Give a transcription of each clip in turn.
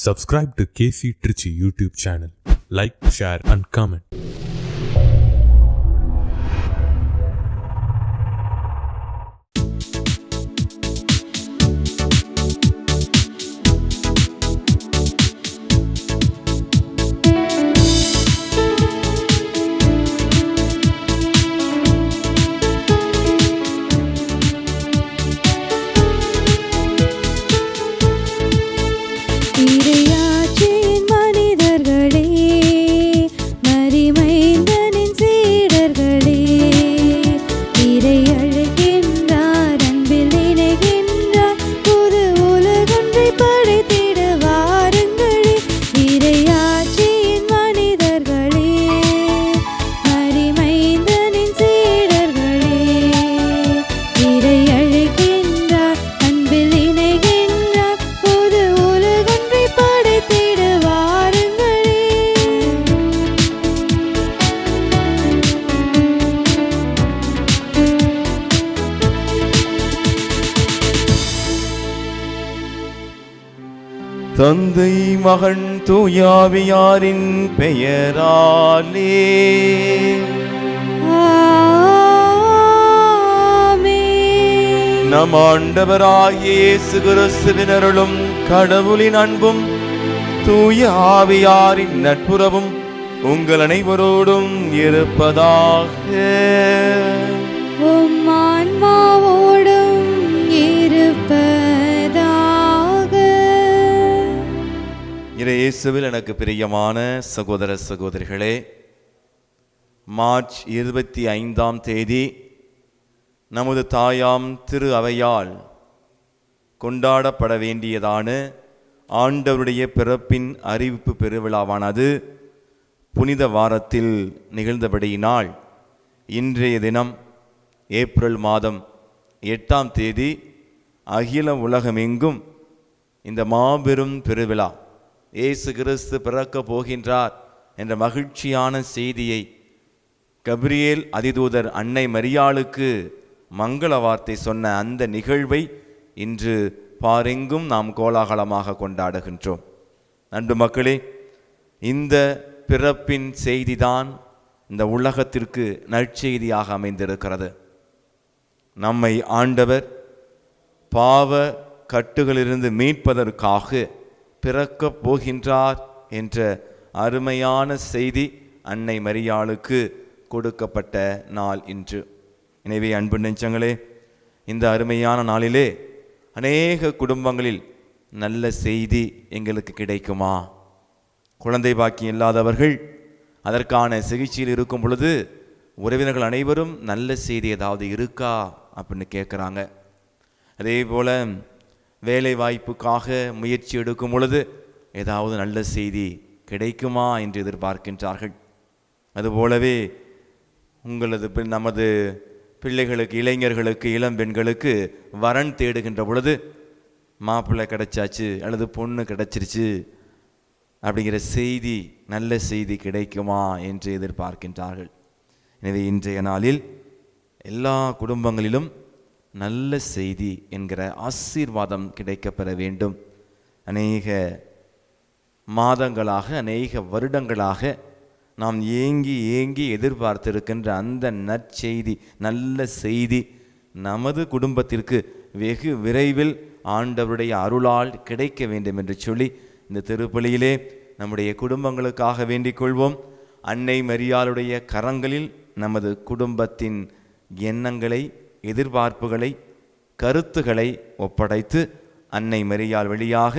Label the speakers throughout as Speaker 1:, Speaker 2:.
Speaker 1: Subscribe to KC Trichy YouTube channel. Like, share and comment.
Speaker 2: தந்தை மகன் தூயாவியாரின் பெயராலே நம் ஆண்டவராகிய இயேசு கிறிஸ்துவின் அருளும் கடவுளின் அன்பும் தூய ஆவியாரின் நட்புறவும் உங்கள் அனைவரோடும் இருப்பதாக. இயேசுவில் எனக்கு பிரியமான சகோதர சகோதரிகளே, மார்ச் 25ஆம் தேதி நமது தாயாம் திரு அவையால் கொண்டாடப்பட வேண்டியதான ஆண்டவருடைய பிறப்பின் அறிவிப்பு பெருவிழாவானது புனித வாரத்தில் நிகழ்ந்தபடியினால் இன்றைய தினம் ஏப்ரல் மாதம் 8ஆம் தேதி அகில உலகமெங்கும் இந்த மாபெரும் பெருவிழா இயேசு கிறிஸ்து பிறக்க போகின்றார் என்ற மகிழ்ச்சியான செய்தியை கபிரியேல் அதிதூதர் அன்னை மரியாளுக்கு மங்கள வார்த்தை சொன்ன அந்த நிகழ்வை இன்று பாரெங்கும் நாம் கோலாகலமாக கொண்டாடுகின்றோம். அன்பு மக்களே, இந்த பிறப்பின் செய்திதான் இந்த உலகத்திற்கு நற்செய்தியாக அமைந்திருக்கிறது. நம்மை ஆண்டவர் பாவ கட்டுகளிலிருந்து மீட்பதற்காக பிறக்கப் போகின்றார் என்ற அருமையான செய்தி அன்னை மரியாளுக்கு கொடுக்கப்பட்ட நாள் இன்று. எனவே அன்பு நெஞ்சங்களே, இந்த அருமையான நாளிலே அநேக குடும்பங்களில் நல்ல செய்தி எங்களுக்கு கிடைக்குமா? குழந்தை பாக்கியம் இல்லாதவர்கள் அதற்கான சிகிச்சையில் இருக்கும் பொழுது உறவினர்கள் அனைவரும் நல்ல செய்தி ஏதாவது இருக்கா அப்படின்னு கேட்குறாங்க. அதே போல் வேலை வாய்ப்புக்காக முயற்சி எடுக்கும் பொழுது ஏதாவது நல்ல செய்தி கிடைக்குமா என்று எதிர்பார்க்கின்றார்கள். அதுபோலவே நமது பிள்ளைகளுக்கு, இளைஞர்களுக்கு, இளம் பெண்களுக்கு வரன் தேடுகின்ற பொழுது மாப்பிள்ளை கிடைச்சாச்சு அல்லது பொண்ணு கிடைச்சிருச்சு அப்படிங்கிற செய்தி, நல்ல செய்தி கிடைக்குமா என்று எதிர்பார்க்கின்றார்கள். எனவே இன்றைய நாளில் எல்லா குடும்பங்களிலும் நல்ல செய்தி என்கிற ஆசீர்வாதம் கிடைக்கப்பெற வேண்டும். அநேக மாதங்களாக, அநேக வருடங்களாக நாம் ஏங்கி எதிர்பார்த்திருக்கின்ற அந்த நற்செய்தி, நல்ல செய்தி நமது குடும்பத்திற்கு வெகு விரைவில் ஆண்டவருடைய அருளால் கிடைக்க வேண்டும் என்று சொல்லி இந்த திருப்பலியிலே நம்முடைய குடும்பங்களுக்காக வேண்டிக் கொள்வோம். அன்னை மரியாளுடைய கரங்களில் நமது குடும்பத்தின் எண்ணங்களை, எதிர்பார்ப்புகளை, கருத்துக்களை ஒப்படைத்து அன்னை மரியாள் வழியாக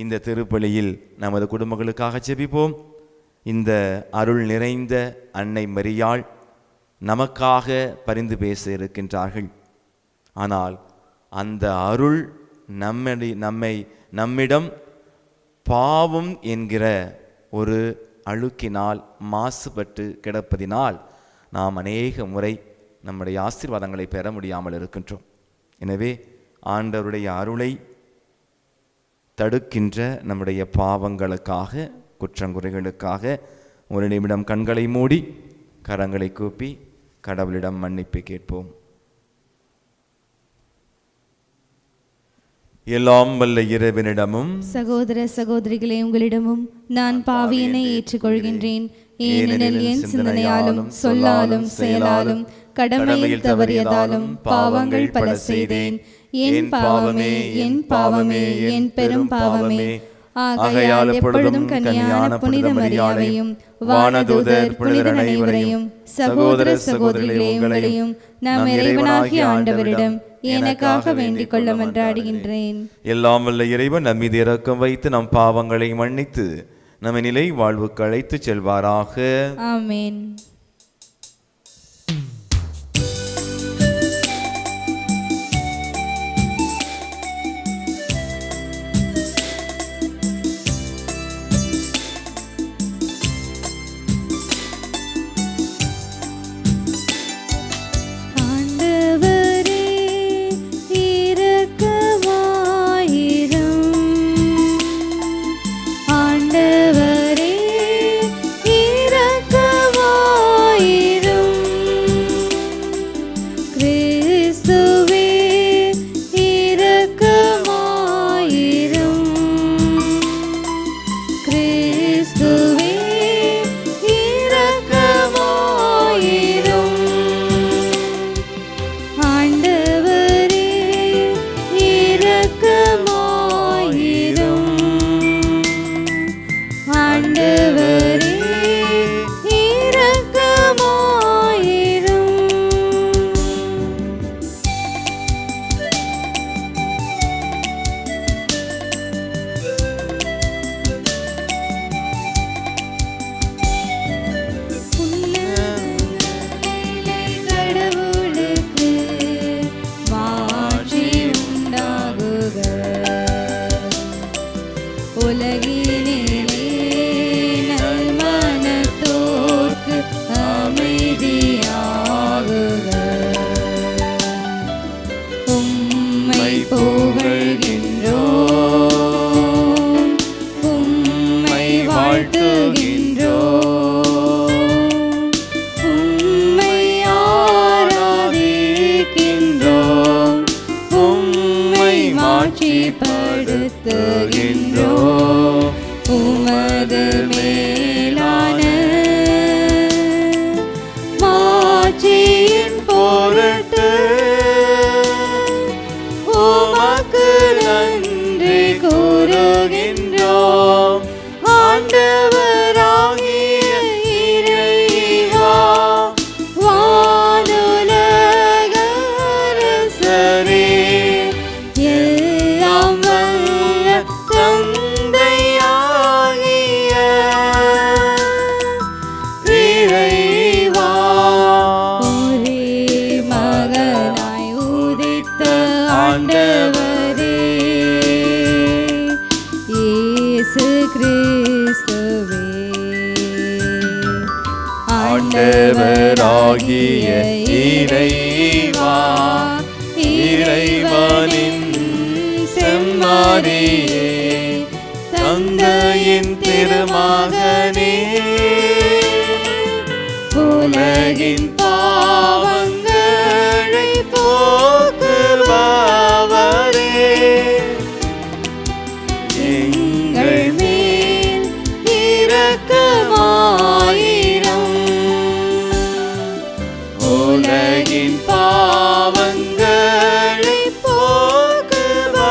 Speaker 2: இந்த திருப்பலியில் நமது குடும்பங்களுக்காக ஜெபிப்போம். இந்த அருள் நிறைந்த அன்னை மரியாள் நமக்காக பரிந்து பேச இருக்கின்றார்கள். ஆனால் அந்த அருள் நம்மிடம் பாவம் என்கிற ஒரு அழுக்கினால் மாசுபட்டு கிடப்பதினால் நாம் அநேக முறை நம்முடைய ஆசீர்வாதங்களை பெற முடியாமல் இருக்கின்றோம். எனவே ஆண்டவருடைய அருளை தடுக்கின்ற நம்முடைய பாவங்களுக்காக, குற்றங்குறைகளுக்காக ஒரு நிமிடம் கண்களை மூடி கரங்களை கூப்பி கடவுளிடம் மன்னிப்பு கேட்போம். எல்லாம் வல்ல இறைவனிடமும்
Speaker 3: சகோதர சகோதரிகளே, உங்களிடமும் நான் பாவியனை ஏற்றுக்கொள்கின்றேன். ஏனெனில் என் சிந்தனையாலும் சொல்லாலும் செயலாலும் கடமையில் தவறியதாலும் பாவங்கள் பல செய்தேன். என் பாவமே, என் பாவமே, என் பெரும் பாவமே. ஆகையால் எப்பொழுதும் கன்னியான புனித மரியாதையும் வானதூதர் புனிதர் அனைவரையும் சகோதர சகோதரிகளே, உங்களையும் நம் இறைவனாகிய ஆண்டவரிடம் எனக்காக வேண்டிக் கொள்ள மன்றாடுகின்றேன்.
Speaker 2: எல்லாம் வல்ல இறைவன் நம் மீது இரக்கம் வைத்து நம் பாவங்களை மன்னித்து நம்மை நிலை வாழ்வுக்கு அழைத்து செல்வாராக.
Speaker 3: ஆமென். உமது மேலான மாட்சியின் பொருட்டு உமக்கு நன்றி கூறுகின்றோம். ஆண்டவராகிய இறைவா, வானுலக அரசரே, எல்லாம் வல்ல தந்தையாகிய இறைவா, ஒரே மகனாய் உதித்த ஆண்டவரே, இயேசு கிறிஸ்துவே,
Speaker 2: ஆண்டவராகிய இறைவா, இறைவனின் செம்மறியே, தந்தையின் திருமகனே, உலகின் பாவங்களை போக்குபவரே, எங்கள் மேல் இரக்கமாயிரும். உலகின் பாவங்களை போக்குபவரே,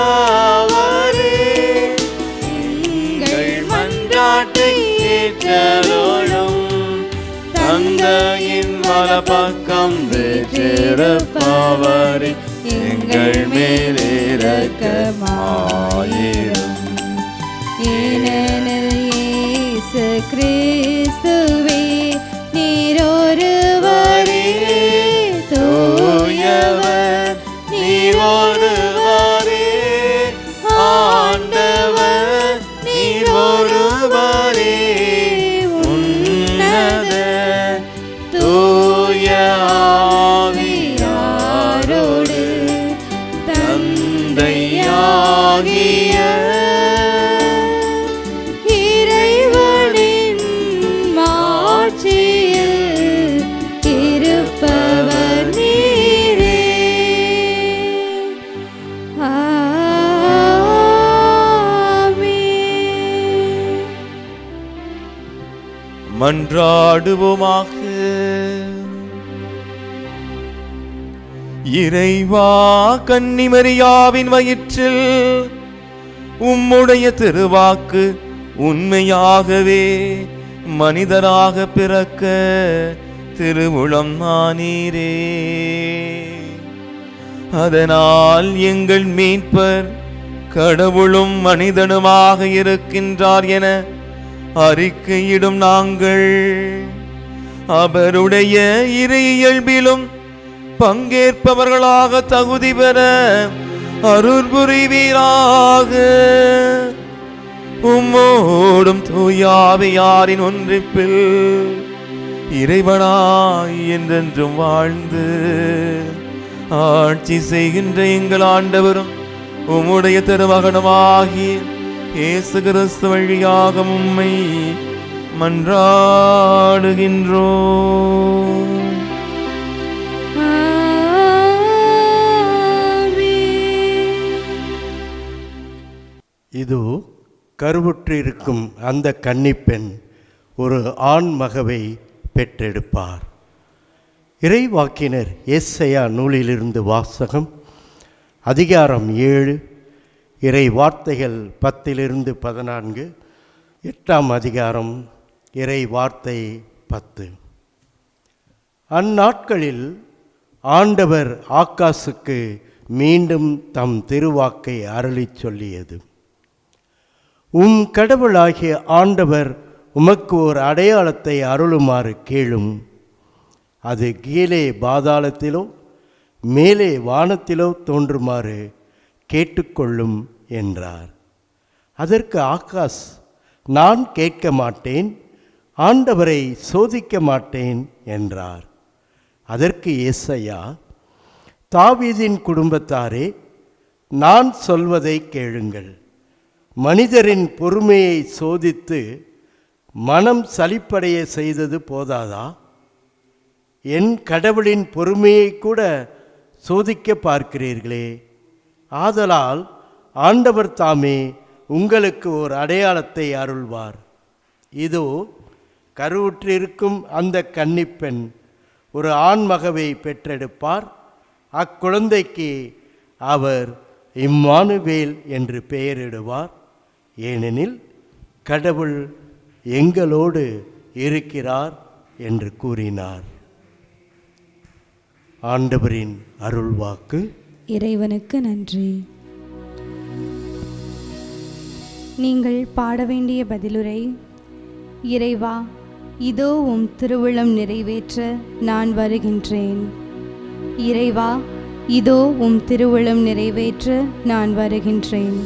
Speaker 2: எங்கள் மன்றாட்டை ஏற்றருளும். தந்தையின் வலப்பக்கம் வீற்றிருப்பவரே, எங்கள் மேல் இரக்கமாயிரும்.
Speaker 3: ஏனெனில் இயேசு கிறிஸ்துவே, நீர் ஒருவரே
Speaker 2: தூயவர், நீர் ஒருவரே ஆண்டவர், நீர் ஒருவரே உன்னத தூய ஆவியாரோடு தந்தையாகிய
Speaker 3: இறைவனின் மாட்சியில்
Speaker 2: மன்றாடுவோமாக. இறைவா, கன்னிமரியாவின் வயிற்றில் உம்முடைய திருவாக்கு உண்மையாகவே மனிதராக பிறக்க திருவுளம் நானீரே. அதனால் எங்கள் மீட்பர் கடவுளும் மனிதனுமாக இருக்கின்றார் என அறிக்கையிடும் நாங்கள் அவருடைய இறை இயல்பிலும் பங்கேற்பவர்களாக தகுதி பெற அருள் புரிவீராக. உம்மோடும் தூயாவியாரின் ஒன்றிப்பில் இறைவனாய் என்றென்றும் வாழ்ந்து ஆட்சி செய்கின்ற எங்கள் ஆண்டவரும் உம்முடைய திருமகனுமாகிய இயேசு கிறிஸ்து வழியாக உம்மை மன்றாடுகின்றோம்.
Speaker 4: இதோ கருவுற்றிருக்கும் அந்த கன்னிப்பெண் ஒரு ஆண் மகவை பெற்றெடுப்பார். இறைவாக்கினர் ஏசாயா நூலிலிருந்து வாசகம். அதிகாரம் 7, இறை வார்த்தைகள் 10-14, 8ஆம் அதிகாரம் இறை வார்த்தை 10. அந்நாட்களில் ஆண்டவர் ஆகாசுக்கு மீண்டும் தம் திருவாக்கை அருளிச் சொல்லியது. உம் கடவுளாகிய ஆண்டவர் உமக்கு ஒரு அடையாளத்தை அருளுமாறு கேளும். அது கீழே பாதாளத்திலோ மேலே வானத்திலோ தோன்றுமாறு கேட்டுக்கொள்ளும் என்றார். அதற்கு ஆகாஸ், நான் கேட்க மாட்டேன், ஆண்டவரை சோதிக்க மாட்டேன் என்றார். அதற்கு ஏசாயா, தாவீதின் குடும்பத்தாரே, நான் சொல்வதை கேளுங்கள். மனிதரின் பொறுமையை சோதித்து மனம் சலிப்படைய செய்தது போதாதா? என் கடவுளின் பொறுமையை கூட சோதிக்க பார்க்கிறீர்களே. ஆதலால் ஆண்டவர் தாமே உங்களுக்கு ஒரு அடையாளத்தை அருள்வார். இதோ கருவுற்றிருக்கும் அந்த கன்னிப்பெண் ஒரு ஆண்மகவை பெற்றெடுப்பார். அக்குழந்தைக்கு அவர் இம்மானுவேல் என்று பெயரிடுவார். ஏனெனில் கடவுள் எங்களோடு இருக்கிறார் என்று கூறினார். ஆண்டவரின் அருள்வாக்கு.
Speaker 3: இறைவனுக்கு நன்றி. நீங்கள் பாட வேண்டிய பதிலுரை. இறைவா, இதோ உம் திருவுளம் நிறைவேற்ற நான் வருகின்றேன். இறைவா, இதோ உம் திருவுளம் நிறைவேற்ற நான் வருகின்றேன்.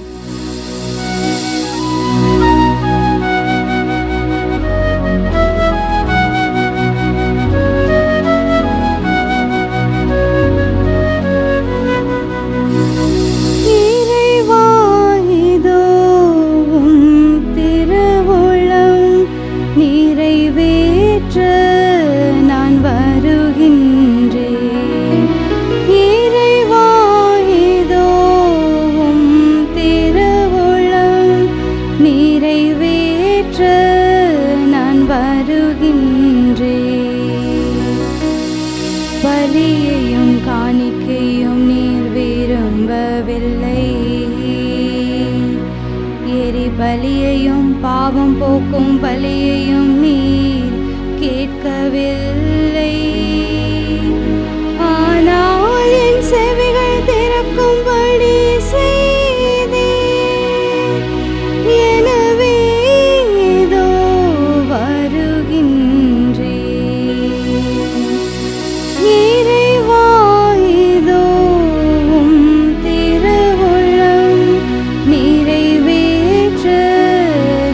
Speaker 3: பலியையும் காணிக்கையும் நீர் விரும்பவில்லை. எரிபலியையும் பாவம் போக்கும் பலியையும் நீர் கேட்கவில்லை. ஆனால் என் செவிகள் திறக்கும்படி செய்தே. எனவே இதோ வருகின்றேன். இறைவா, இதோ உம் திருவுளம் நிறைவேற்ற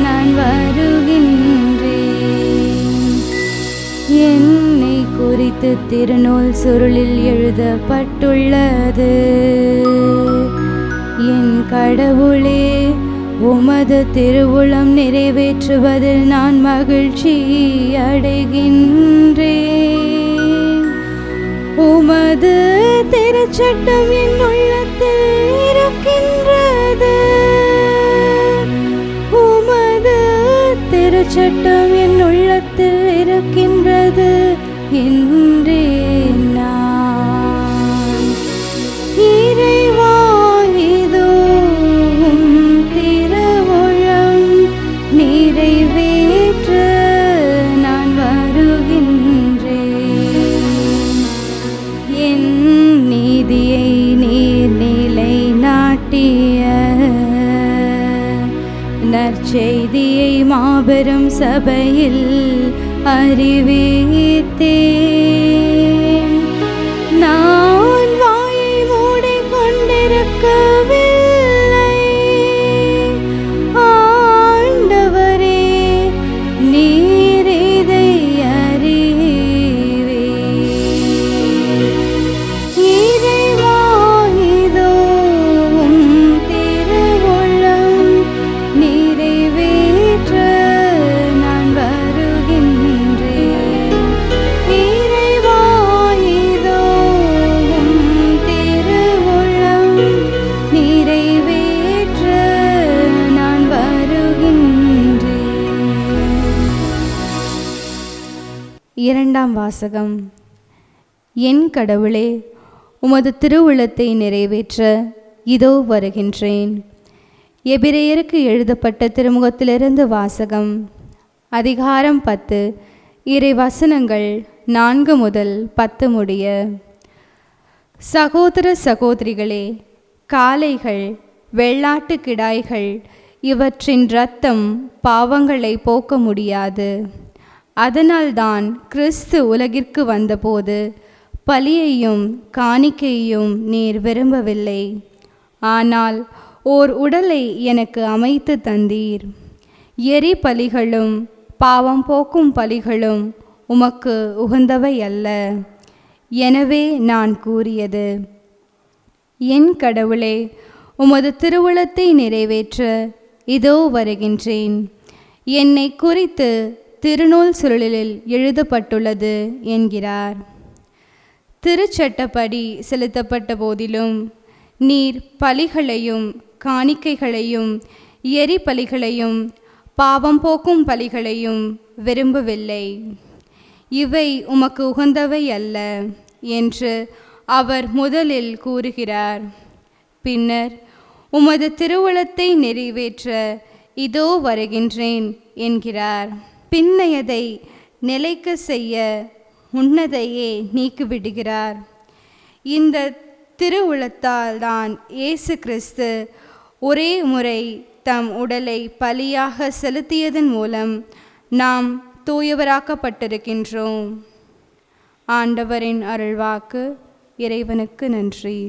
Speaker 3: நான் வருகின்றேன். என்னை குறித்து திருநூல் சுருளில் எழுதப்பட்டுள்ளது. என் கடவுளே, உமது திருவுளம் நிறைவேற்றுவதில் நான் மகிழ்ச்சி அடைகின்றேன். உமது திருச்சட்டம் என் உள்ளத்தில் இருக்கின்றது. உமது திருச்சட்டம் என் உள்ளத்தில் இருக்கின்றது என்றேன் நான். இறைவா, இதோ உம் திருவுளம் நிறைவேற்ற நான் வருகின்றேன். என் நீதியை நீர் நிலை நாட்டிய நற்செய்தியை மாபெரும் சபையில் அறிவித்தேன். நான் வாயை மூடிக்கொண்டிருக்கவில்லை. ஆண்டவரே, நீர் இதை அறிவீர். இறைவா, இதோ உம் திருவுளம் நிறைவேற்ற நான் வருகின்றேன். இறைவா, இதோ உம் திருவுளம் நிறைவேற்ற நான் வருகின்றேன். இரண்டாம் வாசகம். என் கடவுளே, உமது திருவுளத்தை நிறைவேற்ற இதோ வருகின்றேன். எபிரேயருக்கு எழுதப்பட்ட திருமுகத்திலிருந்து வாசகம். அதிகாரம் 10, இறை வசனங்கள் 4 முதல் 10 முடிய. சகோதர சகோதரிகளே, காளைகள், வெள்ளாட்டு கிடாய்கள் இவற்றின் இரத்தம் பாவங்களை போக்க முடியாது. அதனால்தான் கிறிஸ்து உலகிற்கு வந்தபோது பலியையும் காணிக்கையையும் நீர் விரும்பவில்லை. ஆனால் ஓர் உடலை எனக்கு அமைத்து தந்தீர். எரி பலிகளும் பாவம் போக்கும் பலிகளும் உமக்கு உகந்தவை அல்ல. எனவே நான் கூறியது, என் கடவுளே, உமது திருவுளத்தை நிறைவேற்ற இதோ வருகின்றேன். என்னை குறித்து திருநூல் சுருளில் எழுதப்பட்டுள்ளது என்கிறார். திருச்சட்டப்படி செலுத்தப்பட்ட போதிலும் நீர் பலிகளையும் காணிக்கைகளையும் எரி பலிகளையும் பாவம் போக்கும் பலிகளையும் விரும்பவில்லை. இவை உமக்கு உகந்தவை அல்ல என்று அவர் முதலில் கூறுகிறார். பின்னர் உமது திருவுளத்தை நிறைவேற்ற இதோ வருகின்றேன் என்கிறார். பின்னையதை நிலைக்க செய்ய முன்னதையே நீக்கிவிடுகிறார். இந்த திருவுளத்தால் தான் இயேசு கிறிஸ்து ஒரே முறை தம் உடலை பலியாக செலுத்தியதன் மூலம் நாம் தூயவராக்கப்பட்டிருக்கின்றோம். ஆண்டவரின் அருள்வாக்கு. இறைவனுக்கு நன்றி.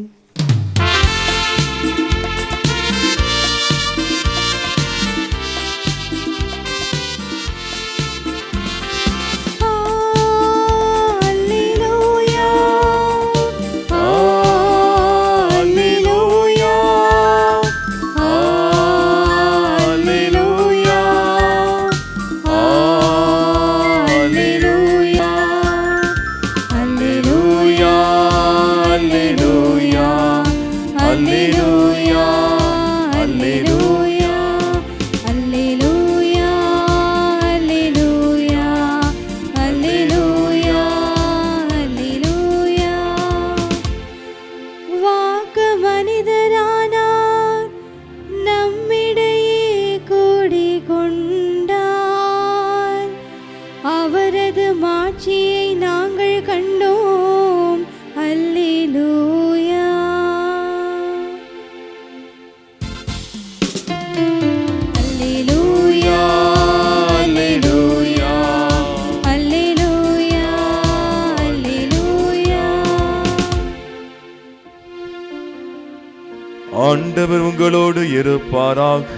Speaker 2: ஆண்டவர் உங்களோடு இருப்பாராக.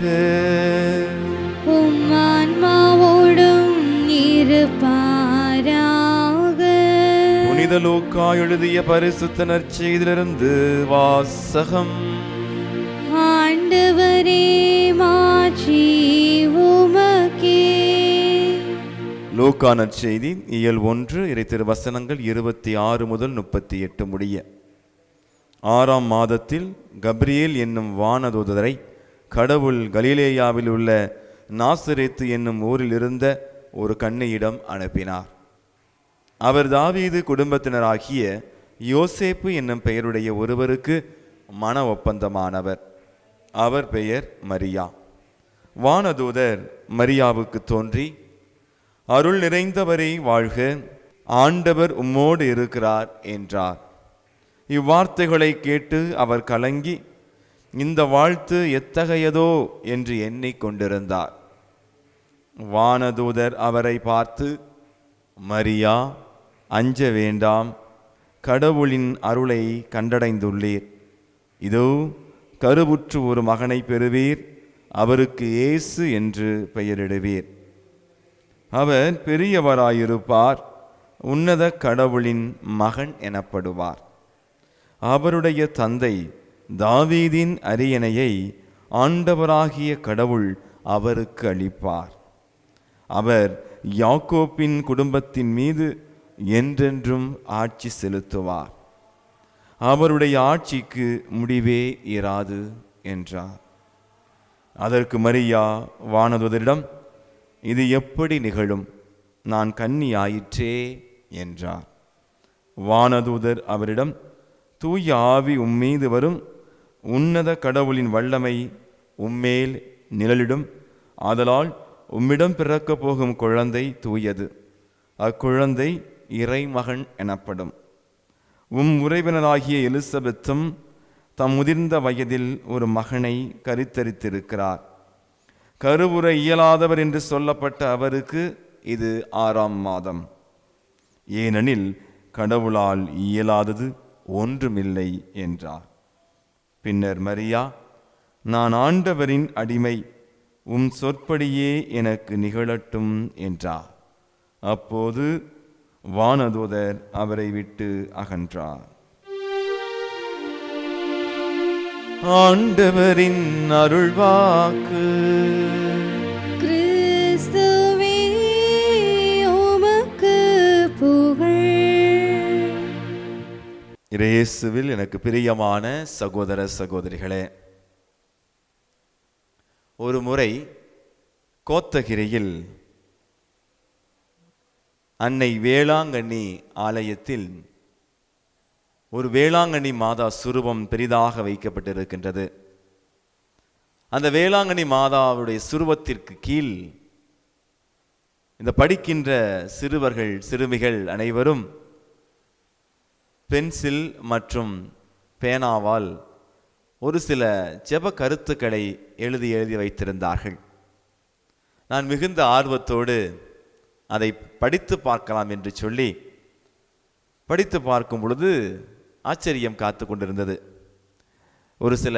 Speaker 3: உம் ஆன்மாவோடும் இருப்பாராக.
Speaker 2: புனித லூக்கா எழுதிய பரிசுத்த நற்செய்தியிலிருந்து வாசகம்.
Speaker 3: ஆண்டவரே, மாட்சி உமக்கே.
Speaker 2: லூக்கா நற்செய்தி இயல் 1 இறை திருவசனங்கள் 26 முதல் 38 முடிய. 6ஆம் மாதத்தில் கப்ரியேல் என்னும் வானதூதரை கடவுள் கலிலேயாவில் உள்ள நாசரேத்து என்னும் ஊரில் இருந்த ஒரு கன்னியிடம் அனுப்பினார். அவர் தாவீது குடும்பத்தினராகிய யோசேப்பு என்னும் பெயருடைய ஒருவருக்கு மன ஒப்பந்தமானவர். அவர் பெயர் மரியா. வானதூதர் மரியாவுக்கு தோன்றி, அருள் நிறைந்தவரை வாழ்க, ஆண்டவர் உம்மோடு இருக்கிறார் என்றார். இவ்வார்த்தைகளை கேட்டு அவர் கலங்கி இந்த வாழ்த்து எத்தகையதோ என்று எண்ணிக்கொண்டிருந்தார். வானதூதர் அவரை பார்த்து, மரியா, அஞ்ச வேண்டாம், கடவுளின் அருளை கண்டடைந்துள்ளீர். இதோ கருவுற்று ஒரு மகனை பெறுவீர், அவருக்கு இயேசு என்று பெயரிடுவீர். அவர் பெரியவராயிருப்பார், உன்னத கடவுளின் மகன் எனப்படுவார். அவருடைய தந்தை தாவீதின் அரியணையை ஆண்டவராகிய கடவுள் அவருக்கு அளிப்பார். அவர் யாக்கோப்பின் குடும்பத்தின் மீது என்றென்றும் ஆட்சி செலுத்துவார். அவருடைய ஆட்சிக்கு முடிவே இராது என்றார். அதற்கு மரியா வானதூதரிடம், இது எப்படி நிகழும்? நான் கன்னி ஆயிற்றே என்றார். வானதூதர் அவரிடம், தூய ஆவி உம்மீது வரும், உன்னத கடவுளின் வல்லமை உம்மேல் நிழலிடும். ஆதலால் உம்மிடம் பிறக்கப் போகும் குழந்தை தூயது. அக்குழந்தை இறைமகன் எனப்படும். உறைவினராகிய எலிசபெத்தும் தம் முதிர்ந்த வயதில் ஒரு மகனை கருத்தரித்திருக்கிறார். கருவுற இயலாதவர் என்று சொல்லப்பட்ட அவருக்கு இது 6ஆம் மாதம். ஏனெனில் கடவுளால் இயலாதது ஒன்றுமில்லை என்றார். பின்னர் மரியா, நான் ஆண்டவரின் அடிமை, உம் சொற்படியே எனக்கு நிகழட்டும் என்றார். அப்போது வானதூதர் அவரை விட்டு அகன்றார். ஆண்டவரின் அருள்வாக்கு.
Speaker 3: கிறிஸ்துவே உமக்கு புகழ்.
Speaker 2: இயேசுவில் எனக்கு பிரியமான சகோதர சகோதரிகளே, ஒரு முறை கோத்தகிரியில் அன்னை வேளாங்கண்ணி ஆலயத்தில் ஒரு வேளாங்கண்ணி மாதா சுரூபம் பெரிதாக வைக்கப்பட்டிருக்கின்றது. அந்த வேளாங்கண்ணி மாதாவுடைய சுரூபத்திற்கு கீழ் இந்த படிக்கின்ற சிறுவர்கள் சிறுமிகள் அனைவரும் பென்சில் மற்றும் பேனாவால் ஒரு சில ஜெப கருத்துக்களை எழுதி வைத்திருந்தார்கள். நான் மிகுந்த ஆர்வத்தோடு அதை படித்து பார்க்கலாம் என்று சொல்லி படித்து பார்க்கும் பொழுது ஆச்சரியம் காத்து கொண்டிருந்தது. ஒரு சில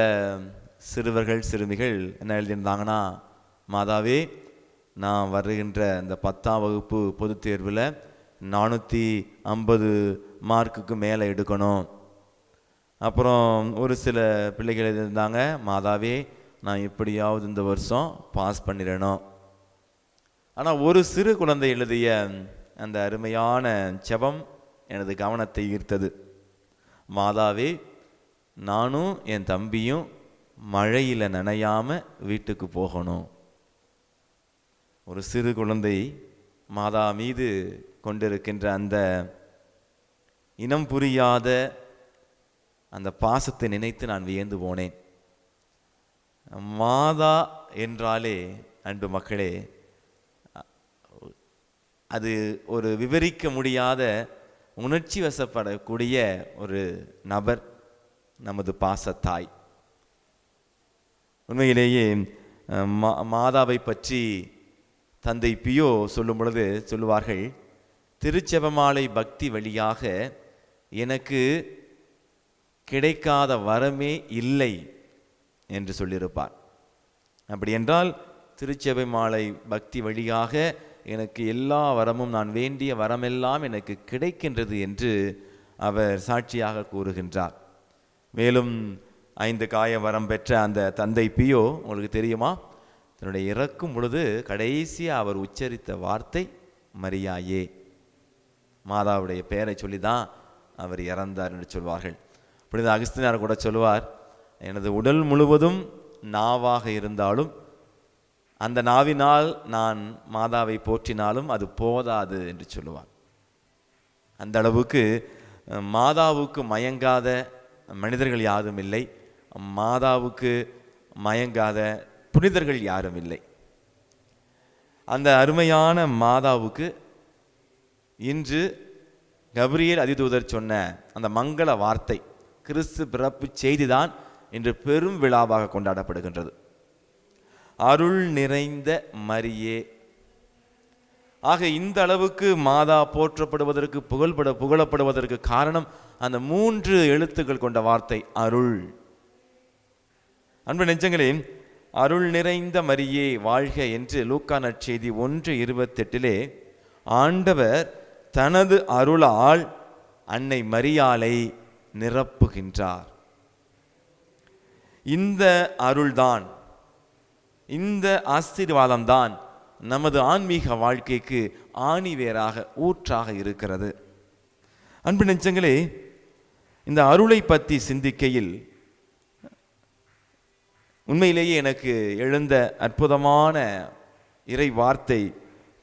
Speaker 2: சிறுவர்கள் சிறுமிகள் என்ன எழுதியிருந்தாங்கன்னா, மாதாவே, நான் வருகின்ற இந்த 10ஆம் வகுப்பு பொதுத் தேர்வில் 450 மார்க்குக்கு மேலே எடுக்கணும். அப்புறம் ஒரு சில பிள்ளைகள் எழுதியிருந்தாங்க, மாதாவே, நான் எப்படியாவது இந்த வருஷம் பாஸ் பண்ணிடணும். ஆனால் ஒரு சிறு குழந்தை எழுதிய அந்த அருமையான ஜெபம் எனது கவனத்தை ஈர்த்தது. மாதாவே, நானும் என் தம்பியும் மழையில் நனையாமல் வீட்டுக்கு போகணும். ஒரு சிறு குழந்தை மாதா மீது கொண்டிருக்கின்ற அந்த இனம் புரியாத அந்த பாசத்தை நினைத்து நான் வியந்து போனேன். மாதா என்றாலே அன்பு மக்களே, அது ஒரு விவரிக்க முடியாத உணர்ச்சி வசப்படக்கூடிய ஒரு நபர், நமது பாசத்தாய். உண்மையிலேயே மாதாவை பற்றி தந்தை பியோ சொல்லும் பொழுது சொல்லுவார்கள், திருச்செபமாலை பக்தி வழியாக எனக்கு கிடைக்காத வரமே இல்லை என்று சொல்லியிருப்பார். அப்படி என்றால் திருச்செபை மாலை பக்தி வழியாக எனக்கு எல்லா வரமும், நான் வேண்டிய வரமெல்லாம் எனக்கு கிடைக்கின்றது என்று அவர் சாட்சியாக கூறுகின்றார். மேலும் 5 காய வரம் பெற்ற அந்த தந்தை பியோ உங்களுக்கு தெரியுமா, தன்னுடைய இறக்கும் பொழுது கடைசியாக அவர் உச்சரித்த வார்த்தை மரியாயே. மாதாவுடைய பெயரை சொல்லி தான் அவர் இறந்தார் என்று சொல்வார்கள். புனித அகஸ்தினார் கூட சொல்லுவார், எனது உடல் முழுவதும் நாவாக இருந்தாலும் அந்த நாவினால் நான் மாதாவை போற்றினாலும் அது போதாது என்று சொல்லுவார். அந்த அளவுக்கு மாதாவுக்கு மயங்காத மனிதர்கள் யாரும் இல்லை, மாதாவுக்கு மயங்காத புனிதர்கள் யாரும் இல்லை. அந்த அருமையான மாதாவுக்கு இன்று கபிரியேல் அதிதூதர் சொன்ன அந்த மங்கள வார்த்தை, கிறிஸ்து பிறப்பு செய்திதான் இன்று பெரும் விழாவாக கொண்டாடப்படுகின்றது. அருள் நிறைந்த மரியே. ஆக இந்த அளவுக்கு மாதா போற்றப்படுவதற்கு புகழப்படுவதற்கு காரணம் அந்த 3 எழுத்துக்கள் கொண்ட வார்த்தை அருள். அன்பு நெஞ்சங்களே, அருள் நிறைந்த மரியே வாழ்க என்று லூக்கா நற்செய்தி 1:28 ஆண்டவர் தனது அருளால் அன்னை மரியாளை நிரப்புகின்றார். இந்த அருள்தான், இந்த ஆசீர்வாதம்தான் நமது ஆன்மீக வாழ்க்கைக்கு ஆணிவேராக ஊற்றாக இருக்கிறது. அன்பு நெஞ்சங்களே, இந்த அருளை பற்றி சிந்திக்கையில் உண்மையிலேயே எனக்கு எழுந்த அற்புதமான இறை வார்த்தை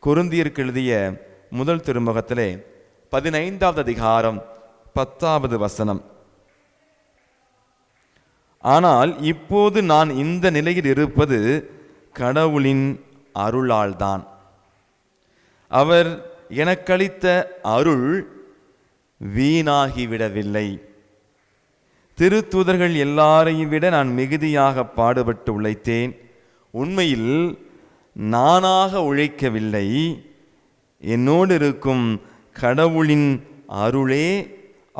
Speaker 2: கொரிந்தியருக்கு எழுதிய முதல் திருமுகத்திலே 15வது அதிகாரம் 10வது வசனம். ஆனால் இப்போது நான் இந்த நிலையில் இருப்பது கடவுளின் அருளால்தான். அவர் எனக்களித்த அருள் வீணாகிவிடவில்லை. திருத்தூதர்கள் எல்லாரையும் விட நான் மிகுதியாக பாடுபட்டு உழைத்தேன். உண்மையில் நானாக உழைக்கவில்லை, என்னோடு இருக்கும் கடவுளின் அருளே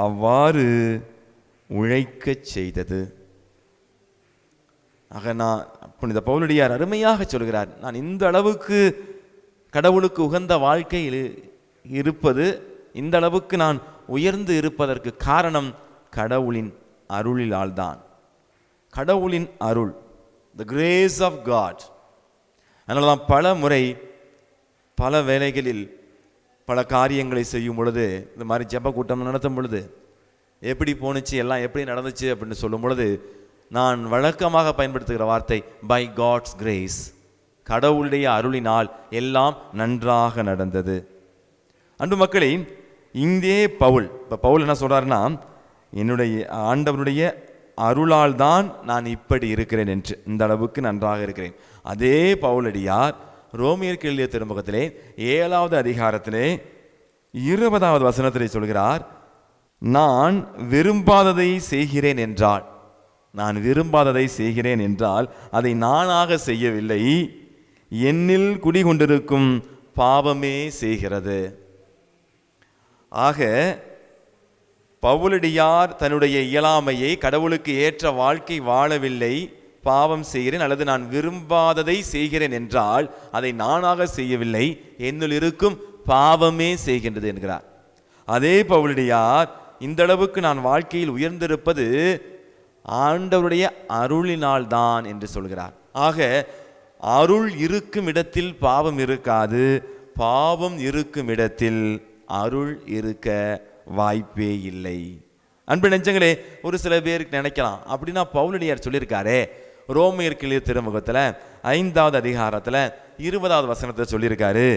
Speaker 2: அவ்வாறு உழைக்கச் செய்தது. ஆக நான் புனித பவுலடியார் அருமையாக சொல்கிறார், நான் இந்த அளவுக்கு கடவுளுக்கு உகந்த வாழ்க்கையில் இருப்பது, இந்த அளவுக்கு நான் உயர்ந்து இருப்பதற்கு காரணம் கடவுளின் அருளிலால்தான். கடவுளின் அருள், த கிரேஸ் ஆஃப் காட். அதனால தான் பல முறை பல வேளைகளில் பல காரியங்களை செய்யும் பொழுது, இந்த மாதிரி ஜெப கூட்டம் நடத்தும் பொழுது எப்படி போணுச்சு, எல்லாம் எப்படி நடந்துச்சு அப்படின்னு சொல்லும் பொழுது நான் வழக்கமாக பயன்படுத்துகிற வார்த்தை பை காட்ஸ் கிரேஸ். கடவுளுடைய அருளினால் எல்லாம் நன்றாக நடந்தது. அன்பு மக்களே, இங்கே பவுல், இப்போ பவுல் என்ன சொல்றாருன்னா, என்னுடைய ஆண்டவருடைய அருளால் தான் நான் இப்படி இருக்கிறேன் என்று, இந்த அளவுக்கு நன்றாக இருக்கிறேன். அதே பவுலடியார் ரோமியருக்கு எழுதிய திருமுகத்திலே 7வது அதிகாரத்திலே 20வது வசனத்திலே சொல்கிறார், நான் விரும்பாததை செய்கிறேன் என்றால், நான் விரும்பாததை செய்கிறேன் என்றால் அதை நானாக செய்யவில்லை, என்னில் குடிகொண்டிருக்கும் பாவமே செய்கிறது. ஆக பவுலடியார் தன்னுடைய இயலாமையை, கடவுளுக்கு ஏற்ற வாழ்க்கை வாழவில்லை, பாவம் செய்கிறேன் அல்லது நான் விரும்பாததை செய்கிறேன் என்றால் அதை நானாக செய்யவில்லை, என்னில் இருக்கும் பாவமே செய்கின்றது என்கிறார். அதே பவுலடியார் இந்த அளவுக்கு நான் வாழ்க்கையில் உயர்ந்திருப்பது ஆண்டவருடைய அருளினால் தான் என்று சொல்கிறார். ஆக அருள் இருக்கும் இடத்தில் பாவம் இருக்காது, பாவம் இருக்கும் இடத்தில் அருள் இருக்க வாய்ப்பே இல்லை. அன்பு நெஞ்சங்களே, ஒரு சில பேருக்கு நினைக்கலாம், அப்படின்னா பவுலடியார் சொல்லியிருக்காரே ரோமியருக்கு எழுதிய திருமுகத்தில் 5வது அதிகாரத்தில் 20வது வசனத்தில் சொல்லியிருக்காரு,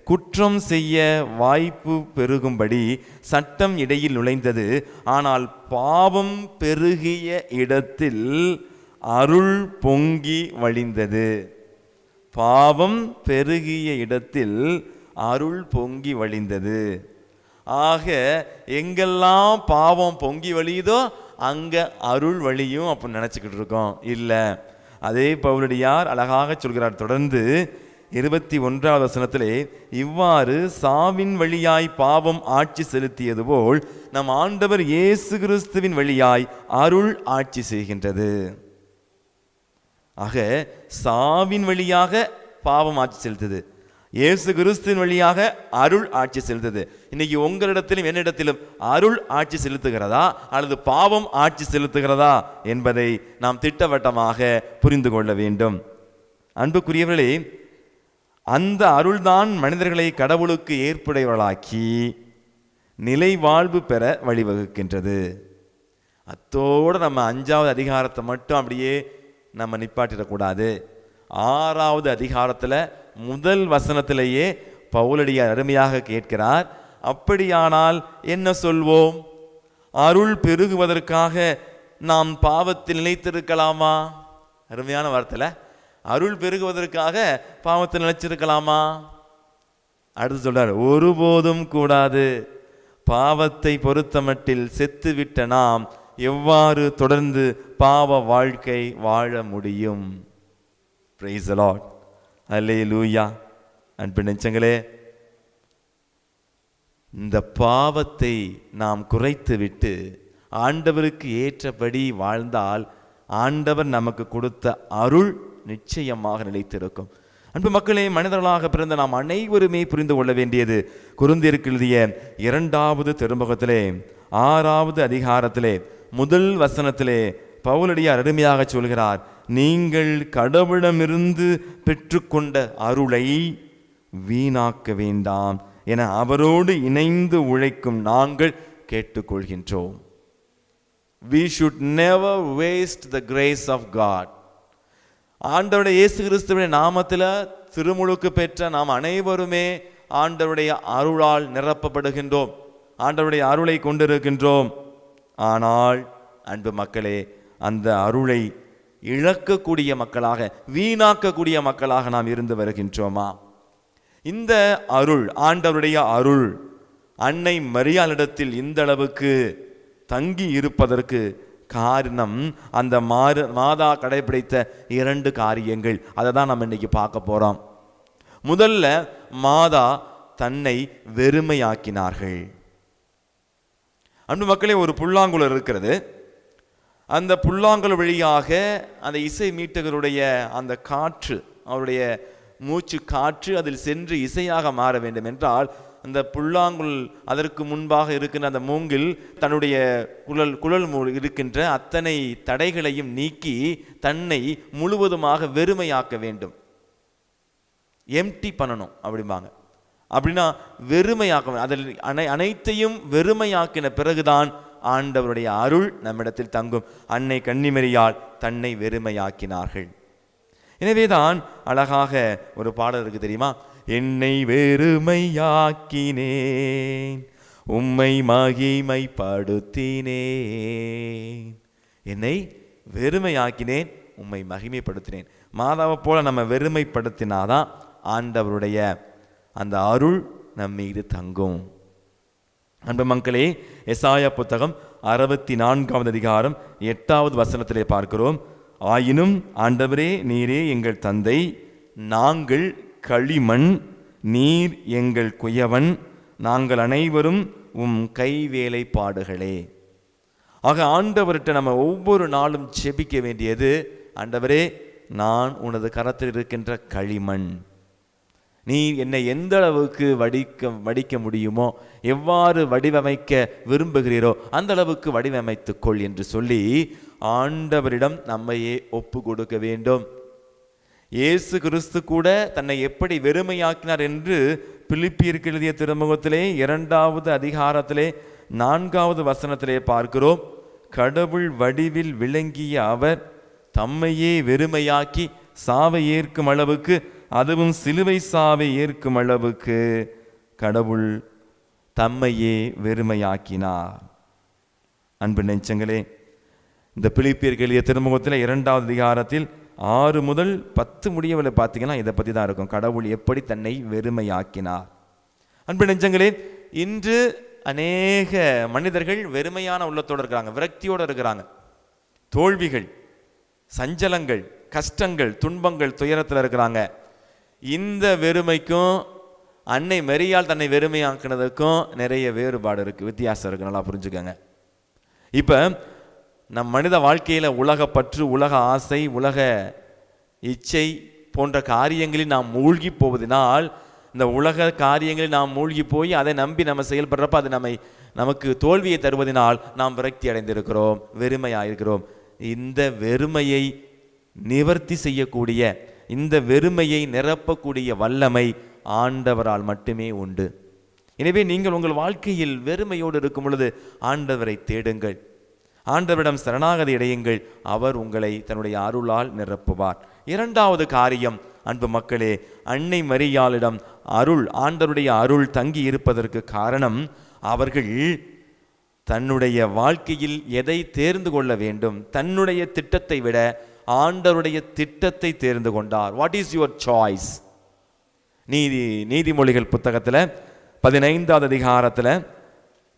Speaker 2: குற்றம் செய்ய வாய்ப்பு பெருகும்படி சட்டம் இடையில் நுழைந்தது, ஆனால் பாவம் பெருகிய இடத்தில் அருள் பொங்கி வழிந்தது. பாவம் பெருகிய இடத்தில் அருள் பொங்கி வழிந்தது. ஆக எங்கெல்லாம் பாவம் பொங்கி வழியுதோ அங்கே அருள் வழியும் அப்போ நினச்சிக்கிட்டு இருக்கோம். இல்லை, அதே பவுலடியார் அழகாக சொல்கிறார் தொடர்ந்து 21வது வசனத்திலே, இவ்வாறு சாவின் வழியாய் பாவம் ஆட்சி செலுத்தியது போல் நம் ஆண்டவர் இயேசு கிறிஸ்துவின் வழியாய் அருள் ஆட்சி செய்கின்றது. ஆக சாவின் வழியாக பாவம் ஆட்சி செலுத்துது, இயேசு கிறிஸ்துவின் வழியாக அருள் ஆட்சி செலுத்துது. இன்னைக்கு உங்களிடத்திலும் என்னிடத்திலும் அருள் ஆட்சி செலுத்துகிறதா அல்லது பாவம் ஆட்சி செலுத்துகிறதா என்பதை நாம் திட்டவட்டமாக புரிந்து கொள்ள வேண்டும். அன்புக்குரியவர்களே, அந்த அருள்தான் மனிதர்களை கடவுளுக்கு ஏற்புடையவர்களாக்கி நிலை வாழ்வு பெற வழிவகுக்கின்றது. அத்தோடு நம்ம 5வது அதிகாரத்தை மட்டும் அப்படியே நம்ம நிப்பாட்டிடக்கூடாது. 6வது அதிகாரத்தில் முதல் வசனத்திலேயே பவுலடியார் அருமையாக கேட்கிறார், அப்படியானால் என்ன சொல்வோம்? அருள் பெருகுவதற்காக நாம் பாவத்தில் நிலைத்திருக்கலாமா? அருமையான வார்த்தையில், அருள் பெருகுவதற்காக பாவத்தில் நிலைச்சிருக்கலாமா? அடுத்து சொல்றார், ஒருபோதும் கூடாது. பாவத்தை பொறுத்தமட்டில் செத்துவிட்ட நாம் எவ்வாறு தொடர்ந்து பாவ வாழ்க்கை வாழ முடியும்? பிரைஸ் தி லார்ட், அல்லேலூயா. அன்பு நெஞ்சங்களே, இந்த பாவத்தை நாம் குறைத்து விட்டு ஆண்டவருக்கு ஏற்றபடி வாழ்ந்தால் ஆண்டவர் நமக்கு கொடுத்த அருள் நிச்சயமாக நிலைத்திருக்கும். அன்பு மக்களே, மனிதர்களாக பிறந்த நாம் அனைவருமே புரிந்து கொள்ள வேண்டியது, கொரிந்தியருக்கு எழுதிய 2வது திருமுகத்திலே 6வது அதிகாரத்திலே முதல் வசனத்திலே பவுலடியார் அருமையாக சொல்கிறார், நீங்கள் கடவுளிடமிருந்து பெற்றுக்கொண்ட அருளை வீணாக்க வேண்டாம் என அவரோடு இணைந்து உழைக்கும் நாங்கள் கேட்டுக்கொள்கின்றோம். We should never waste the grace of God. ஆண்டவருடைய இயேசு கிறிஸ்துவின் நாமத்தில் திருமுழுக்கு பெற்ற நாம் அனைவருமே ஆண்டவருடைய அருளால் நிரப்பப்படுகின்றோம், ஆண்டவருடைய அருளை கொண்டிருக்கின்றோம். ஆனால் அன்பு மக்களே, அந்த அருளை இழக்கக்கூடிய மக்களாக, வீணாக்கக்கூடிய மக்களாக நாம் இருந்து வருகின்றோமா? இந்த அருள், ஆண்டவருடைய அருள் அன்னை மரியாளிடத்தில் இந்த அளவுக்கு தங்கி இருப்பதற்கு காரணம் அந்த மாதா கடைபிடித்த 2 காரியங்கள். அதை தான் நம்ம இன்னைக்கு பார்க்க போறோம். முதல்ல, மாதா தன்னை வெறுமையாக்கினார்கள். அன்பு மக்களே, ஒரு புல்லாங்குழல் இருக்கிறது. அந்த புல்லாங்குழல் வழியாக அந்த இசை மீட்டகருடைய அந்த காற்று, அவருடைய மூச்சு காற்று அதில் சென்று இசையாக மாற வேண்டும் என்றால் அந்த புல்லாங்குழல், அதற்கு முன்பாக இருக்கின்ற அந்த மூங்கில் தன்னுடைய குழல் இருக்கின்ற அத்தனை தடைகளையும் நீக்கி தன்னை முழுவதுமாக வெறுமையாக்க வேண்டும், எம்டி பண்ணணும் அப்படிம்பாங்க. அப்படின்னா வெறுமையாக்க, அதில் அனைத்தையும் வெறுமையாக்கின பிறகுதான் ஆண்டவருடைய அருள் நம்மிடத்தில் தங்கும். அன்னை கன்னிமரியால் தன்னை வெறுமையாக்கினார்கள். எனவேதான் அழகாக ஒரு பாடல் இருக்கு தெரியுமா? என்னை வெறுமையாக்கினேன், உம்மை மகிமைப்படுத்தினேன். என்னை வெறுமையாக்கினேன், உம்மை மகிமைப்படுத்தினேன். மாதாவை போல நம்ம வெறுமைப்படுத்தினாதான் ஆண்டவருடைய அந்த அருள் நம் மீது தங்கும். அன்பு மக்களே, எசாயா புத்தகம் 64வது அதிகாரம் 8வது வசனத்திலே பார்க்கிறோம், ஆயினும் ஆண்டவரே நீரே எங்கள் தந்தை, நாங்கள் களிமண், நீர் எங்கள் குயவன், நாங்கள் அனைவரும் உம் கைவேலைப்பாடுகளே. ஆக ஆண்டவர்கிட்ட நம்ம ஒவ்வொரு நாளும் ஜெபிக்க வேண்டியது, ஆண்டவரே நான் உனது கரத்தில் இருக்கின்ற களிமண், நீ என்னை எந்த அளவுக்கு வடிக்க முடியுமோ, எவ்வாறு வடிவமைக்க விரும்புகிறீரோ அந்த அளவுக்கு வடிவமைத்துக்கொள் என்று சொல்லி ஆண்டவரிடம் நம்மையே ஒப்பு கொடுக்க வேண்டும். இயேசு கிறிஸ்து கூட தன்னை எப்படி வெறுமையாக்கினார் என்று பிலிப்பியருக்கு எழுதிய திருமுகத்திலே 2வது அதிகாரத்திலே 4வது வசனத்திலே பார்க்கிறோம். கடவுள் வடிவில் விளங்கிய அவர் தம்மையே வெறுமையாக்கி சாவை ஏற்கும் அளவுக்கு, அதுவும் சிலுவை சாவை ஏற்கும் அளவுக்கு கடவுள் தம்மையே வெறுமையாக்கினார். அன்பு நெஞ்சங்களே, இந்த பிலிப்பியருக்கு எழுதிய திருமுகத்தில் 2வது அதிகாரத்தில் 6 முதல் 10 முடியவில்லை பார்த்தீங்கன்னா இதை பற்றி தான் இருக்கும், கடவுள் எப்படி தன்னை வெறுமையாக்கினார். அன்பு நெஞ்சங்களே, இன்று அநேக மனிதர்கள் வெறுமையான உள்ளத்தோடு இருக்கிறாங்க, விரக்தியோடு இருக்கிறாங்க. தோல்விகள், சஞ்சலங்கள், கஷ்டங்கள், துன்பங்கள், துயரத்தில் இருக்கிறாங்க. இந்த வெறுமைக்கும் அன்னை மரியாள் தன்னை வெறுமையாக்குனதுக்கும் நிறைய வேறுபாடு இருக்குது, வித்தியாசம் இருக்குது, நல்லா புரிஞ்சுக்கங்க. இப்போ நம் மனித வாழ்க்கையில் உலகப்பற்று, உலக ஆசை, உலக இச்சை போன்ற காரியங்களில் நாம் மூழ்கி போவதனால், இந்த உலக காரியங்களில் நாம் மூழ்கி போய் அதை நம்பி நம்ம செயல்படுறப்ப அது நமக்கு தோல்வியை தருவதனால் நாம் விரக்தி அடைந்திருக்கிறோம், வெறுமையாயிருக்கிறோம். இந்த வெறுமையை நிவர்த்தி செய்யக்கூடிய, இந்த வெறுமையை நிரப்பக்கூடிய வல்லமை ஆண்டவரால் மட்டுமே உண்டு. எனவே நீங்கள் உங்கள் வாழ்க்கையில் வெறுமையோடு இருக்கும் பொழுது ஆண்டவரை தேடுங்கள். ஆண்டவரிடம் சரணாகதி அடையுங்கள், அவர் உங்களை தன்னுடைய அருளால் நிரப்புவார். இரண்டாவது காரியம், அன்பு மக்களே, அன்னை மரியாளிடம் ஆண்டவருடைய அருள் தங்கி இருப்பதற்கு காரணம், அவர்கள் தன்னுடைய வாழ்க்கையில் எதை தேர்ந்து கொள்ள வேண்டும், தன்னுடைய திட்டத்தை விட ஆண்டவருடைய திட்டத்தை தேர்ந்து கொண்டார். What is your choice? நீதிமொழிகள் புத்தகத்தில் 15வது அதிகாரத்தில்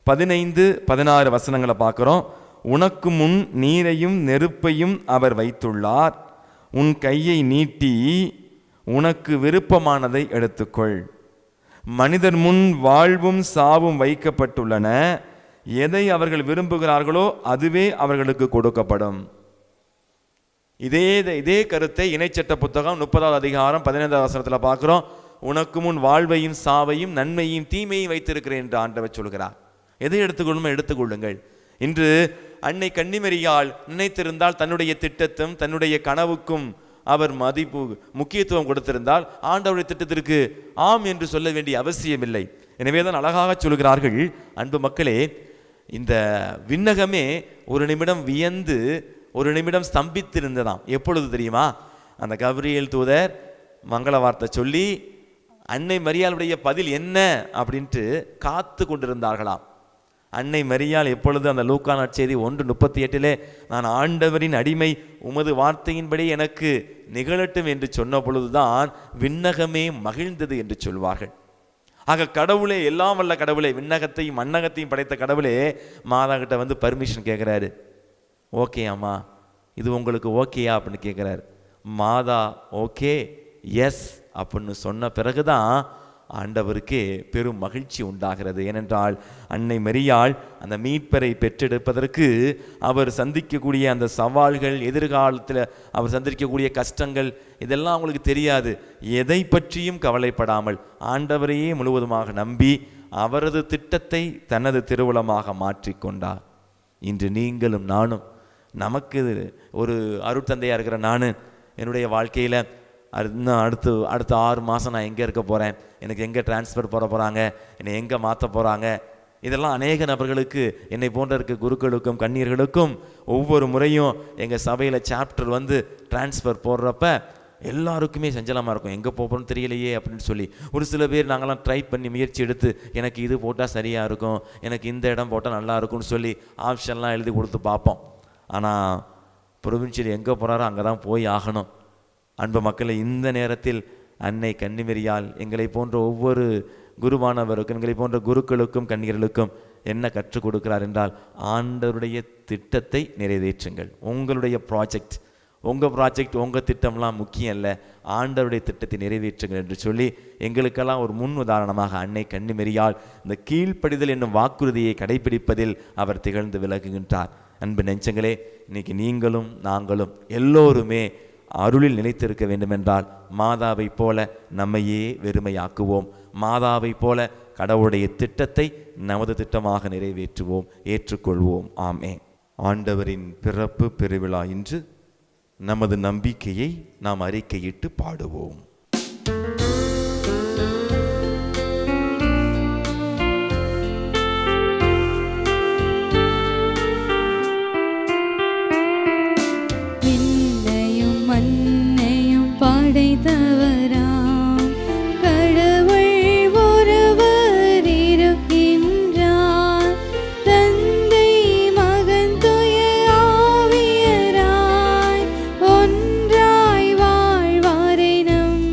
Speaker 2: 15-16 வசனங்களை பார்க்குறோம். உனக்கு முன் நீரையும் நெருப்பையும் அவர் வைத்துள்ளார், உன் கையை நீட்டி உனக்கு விருப்பமானதை எடுத்துக்கொள். மனிதர் முன் வாழ்வும் சாவும் வைக்கப்பட்டுள்ளன, எதை அவர்கள் விரும்புகிறார்களோ அதுவே அவர்களுக்கு கொடுக்கப்படும். இதே கருத்தை இணைச்சட்ட புத்தகம் 30வது அதிகாரம் 15வது வசனத்தில் பார்க்குறோம். உனக்கு முன் வாழ்வையும் சாவையும் நன்மையும் தீமையும் வைத்திருக்கிறேன் என்று ஆண்டவர் சொல்கிறார். எதை எடுத்துக்கொள்ளுமோ எடுத்துக்கொள்ளுங்கள். இன்று அன்னை கன்னிமரியாள் நினைத்திருந்தால் தன்னுடைய திட்டத்தும் தன்னுடைய கனவுக்கும் அவர் முக்கியத்துவம் கொடுத்திருந்தால் ஆண்டவருடைய திட்டத்திற்கு ஆம் என்று சொல்ல வேண்டிய அவசியமில்லை. எனவேதான் அழகாக சொல்கிறார்கள், அன்பு மக்களே, இந்த விண்ணகமே ஒரு நிமிடம் வியந்து ஒரு நிமிடம் ஸ்தம்பித்திருந்ததாம். எப்பொழுது தெரியுமா? அந்த கபிரியேல் தூதர் மங்கள வார்த்தை சொல்லி அன்னை மரியாளுடைய பதில் என்ன அப்படின்ட்டு காத்து கொண்டிருந்தார்களாம். அன்னை மரியாள் எப்பொழுது அந்த லூக்கா நற்செய்தி 1:38 நான் ஆண்டவரின் அடிமை, உமது வார்த்தையின்படி எனக்கு நிகழட்டும் என்று சொன்ன பொழுதுதான் விண்ணகமே மகிழ்ந்தது என்று சொல்வார்கள். ஆக கடவுளே, எல்லாம் வல்ல கடவுளே, விண்ணகத்தையும் மண்ணகத்தையும் படைத்த கடவுளே மாதா கிட்ட வந்து பர்மிஷன் கேட்குறாரு. ஓகே அம்மா, இது உங்களுக்கு ஓகேயா அப்படின்னு கேட்குறாரு. மாதா ஓகே, எஸ் அப்படின்னு சொன்ன பிறகுதான் ஆண்டவருக்கே பெரும் மகிழ்ச்சி உண்டாகிறது. ஏனென்றால் அன்னை மரியாள் அந்த மீட்பரை பெற்றெடுப்பதற்கு அவர் சந்திக்கக்கூடிய அந்த சவால்கள், எதிர்காலத்தில் அவர் சந்திக்கக்கூடிய கஷ்டங்கள், இதெல்லாம் அவங்களுக்கு தெரியாது. எதை பற்றியும் கவலைப்படாமல் ஆண்டவரையே முழுவதுமாக நம்பி அவரது திட்டத்தை தனது திருவுளமாக மாற்றிக்கொண்டார். இன்று நீங்களும் நானும், நமக்கு ஒரு அருட்தந்தையாக இருக்கிற நான் என்னுடைய வாழ்க்கையில் இன்னும் அடுத்த 6 மாதம் நான் எங்கே இருக்க போகிறேன், எனக்கு எங்கே டிரான்ஸ்ஃபர் போகிறாங்க, என்னை எங்கே மாற்ற போகிறாங்க, இதெல்லாம் அநேக நபர்களுக்கு, என்னை போன்ற இருக்க குருக்களுக்கும் கன்னியர்களுக்கும் ஒவ்வொரு முறையும் எங்கள் சபையில் சாப்டர் வந்து டிரான்ஸ்ஃபர் போடுறப்ப எல்லாருக்குமே சஞ்சலமாக இருக்கும். எங்கே போகிறோன்னு தெரியலையே அப்படின்னு சொல்லி ஒரு சில பேர் நாங்களாம் ட்ரை பண்ணி முயற்சி எடுத்து எனக்கு இது போட்டால் சரியாக இருக்கும், எனக்கு இந்த இடம் போட்டால் நல்லா இருக்கும்னு சொல்லி ஆப்ஷன்லாம் எழுதி கொடுத்து பார்ப்போம். ஆனால் ப்ரொவின்ஷியல் எங்கே போகிறாரோ அங்கே தான் போய் ஆகணும். அன்பு மக்களை, இந்த நேரத்தில் அன்னை கன்னிமரியாள் எங்களை போன்ற ஒவ்வொரு குருவானவருக்கும், எங்களை போன்ற குருக்களுக்கும் கன்னியர்களுக்கும் என்ன கற்றுக் கொடுக்கிறார் என்றால், ஆண்டவருடைய திட்டத்தை நிறைவேற்றுங்கள். உங்களுடைய ப்ராஜெக்ட், உங்கள் திட்டம்லாம் முக்கியம் இல்லை, ஆண்டவருடைய திட்டத்தை நிறைவேற்றுங்கள் என்று சொல்லி எங்களுக்கெல்லாம் ஒரு முன் உதாரணமாக அன்னை கன்னிமரியாள் இந்த கீழ்ப்படிதல் என்னும் வாக்குறுதியை கடைபிடிப்பதில் அவர் திகழ்ந்து விளங்குகின்றார். அன்பு நெஞ்சங்களே, இன்னைக்கு நீங்களும் நாங்களும் எல்லோருமே அருளில் நிலைத்திருக்க வேண்டுமென்றால் மாதாவை போல நம்மையே வெறுமையாக்குவோம். மாதாவை போல கடவுளுடைய திட்டத்தை நமது திட்டமாக நிறைவேற்றுவோம், ஏற்றுக்கொள்வோம். ஆமென். ஆண்டவரின் பிறப்பு பெருவிழா இன்று நமது நம்பிக்கையை நாம் அறிக்கையிட்டு பாடுவோம்.
Speaker 3: மண்ணையும் படைத்தவராம் கடவுள் ஒருவர் இருக்கின்றார், தந்தை மகன் தூய ஆவியராய் ஒன்றாய் வாழ்வாரை நம்புகின்றோம்.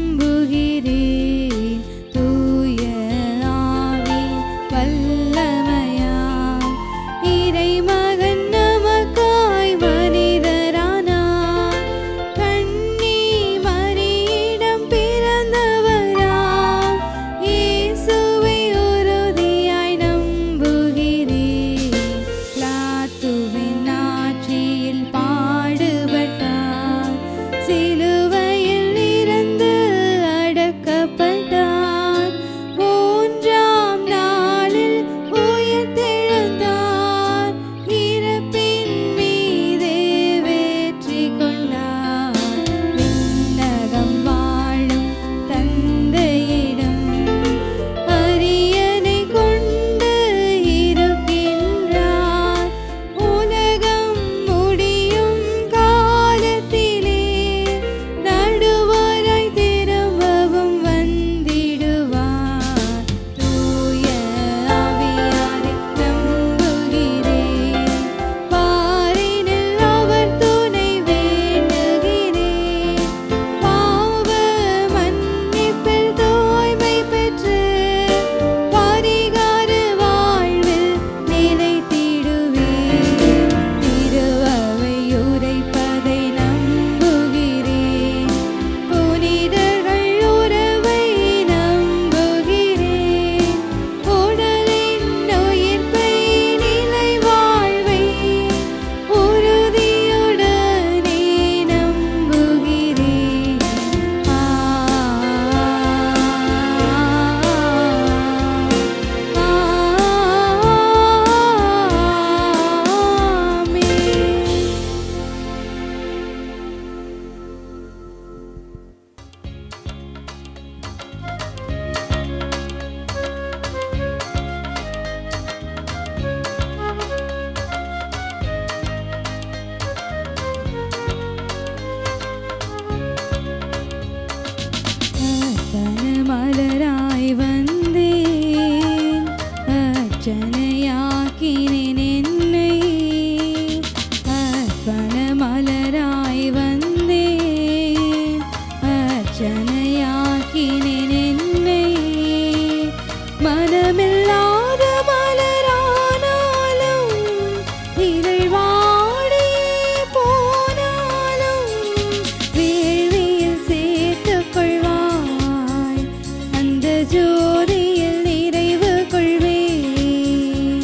Speaker 3: ஜோதியில் நிறைவு கொள்வேன்.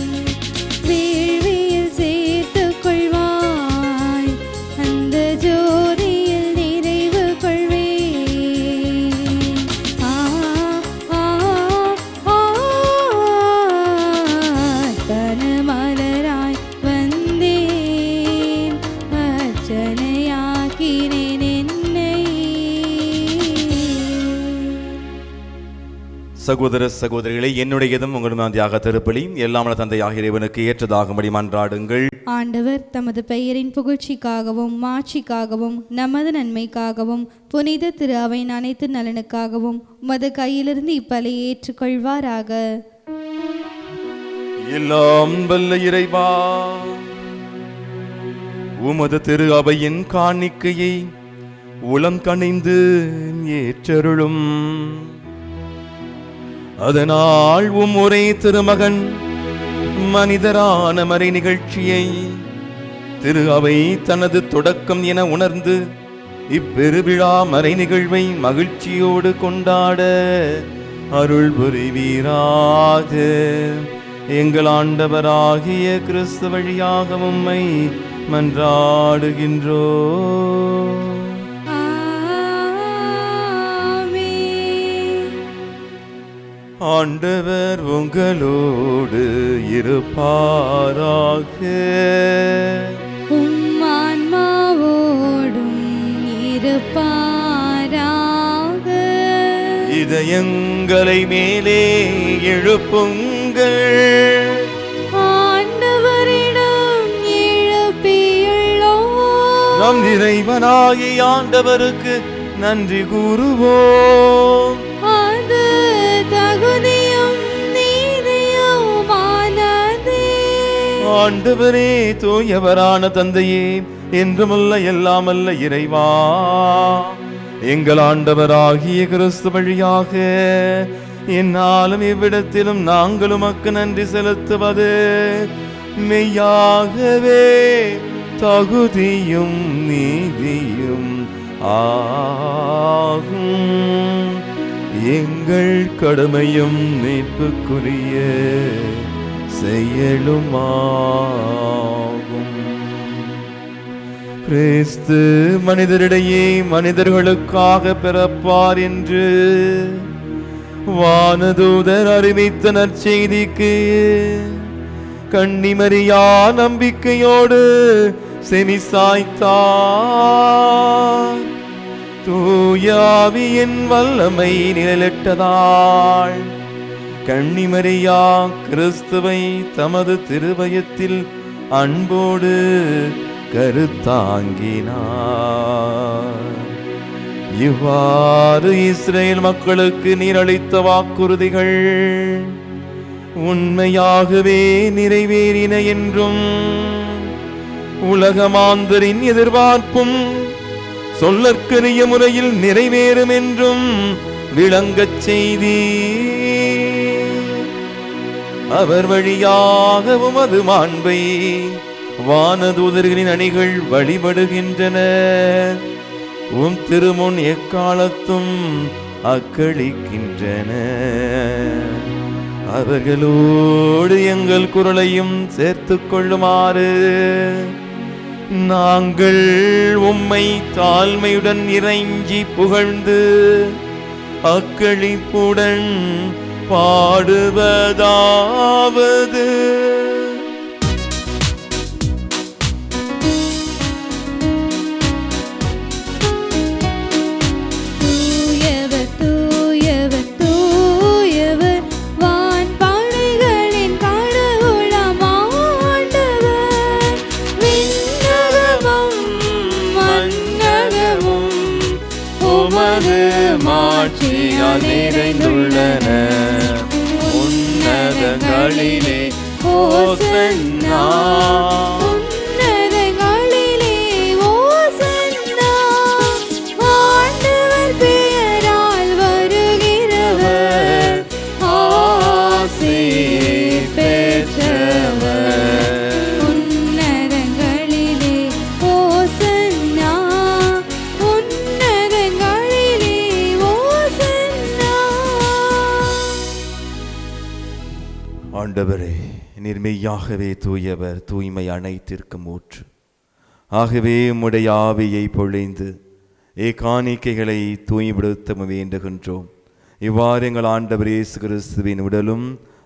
Speaker 3: வேள்வியில் சேர்த்துக் கொள்வாய், அந்த ஜோதியில் நிறைவு கொள்வேன். ஆ ஆ ஆ தனமலராய் வந்தேன், அர்ச்சனையாக்கினேன் என்னை.
Speaker 2: சகோதர சகோதரிகளை, என்னுடையதும் உங்களுடைய தியாக திருப்பலி எல்லாம் தந்தையாக இறைவனுக்கு ஏற்றதாகும்படி மன்றாடுங்கள்.
Speaker 3: ஆண்டவர் தமது பெயரின் புகழ்ச்சிக்காகவும் மாட்சிக்காகவும் நமது நன்மைக்காகவும் புனித திரு அவையின் அனைத்து நலனுக்காகவும் உமது கையிலிருந்து இப்பலியை ஏற்றுக்கொள்வாராக.
Speaker 2: எல்லாம் வல்ல இறைவா, உமது திரு அவையின் காணிக்கையை உளம் கனிந்து ஏற்றருளும். அதனால் ஒரே திருமகன் மனிதரான மறை நிகழ்ச்சியை திரு அவை தனது தொடக்கம் என உணர்ந்து இப்பெருவிழா மறை நிகழ்வை மகிழ்ச்சியோடு கொண்டாட அருள் புரிவீராக. எங்கள் ஆண்டவராகிய கிறிஸ்து வழியாக உம்மை மன்றாடுகின்றோம். ஆண்டவர் உங்களோடு இருப்பாராக.
Speaker 3: உம் ஆன்மாவோடும் இருப்பாராக.
Speaker 2: இதயங்களை மேலே எழுப்புங்கள்,
Speaker 3: ஆண்டவரிடம் எழுப்பியுள்ளோம்.
Speaker 2: நம் இறைவனாகிய ஆண்டவருக்கு நன்றி கூறுவோம்.
Speaker 3: அது தகுதியும் நீதியுமானதே.
Speaker 2: ஆண்டவரே, தூயவரான தந்தையே, என்றுமல்ல எல்லாமல்ல இறைவா, எங்கள் ஆண்டவராகிய கிறிஸ்து வழியாக என்னாலும் இவ்விடத்திலும் நாங்கள் உமக்கு நன்றி செலுத்துவது மெய்யாகவே தகுதியும் நீதியும் ஆகும். எங்கள் கடமையும் மீட்புக்குரிய செயலுமாகும். கிறிஸ்து மனிதரிடையே மனிதர்களுக்காக பிறப்பார் என்று வானதூதர் அறிவித்த நற்செய்திக்கு கன்னிமரியா நம்பிக்கையோடு செவிசாய்த்தார். தூயாவியின் வல்லமை நிழலிட்டதால் கன்னிமரியா கிறிஸ்துவை தமது திருவயத்தில் அன்போடு கருத்தாங்கினார். இவ்வாறு இஸ்ரேல் மக்களுக்கு நீர் அளித்த வாக்குறுதிகள் உண்மையாகவே நிறைவேறின என்றும் உலகமாந்தரின் எதிர்பார்ப்பும் சொல்லற்கரிய முறையில் நிறைவேறும் என்றும் விளங்கச் செய்தி. அவர் வழியாக உமது மாண்பை வானதூதர்களின் அணிகள் வழிபடுகின்றன. உம் திருமுன் எக்காலத்தும் அக்களிக்கின்றன. அவர்களோடு எங்கள் குரலையும் சேர்த்துக் கொள்ளுமாறு நாங்கள் உம்மை தாழ்மையுடன் இறைஞ்சி புகழ்ந்து அக்களிப்புடன் பாடுவதாவது. நிறைந்துள்ளன உன்னதங்களிலே ஓசன்னா.
Speaker 3: உன்னதங்களிலே ஓசன்னா. ஆண்டவர் பெயரால் வருகிறவர் ஆசி பெற்றவர். உன்னதங்களிலே ஓசன்னா. உன்னதங்களிலே ஓசன்னா.
Speaker 2: ஆண்டவரே, நீர் மெய்யாகவே தூயவர், தூய்மை அனைத்திற்கும் ஊற்று. ஆகவே உம்முடைய ஆவியை பொழிந்து காணிக்கைகளை தூய்மைப்படுத்த வேண்டுகின்றோம். இவ்வாறு எங்கள் ஆண்டவர் இயேசு கிறிஸ்துவின் உடலும்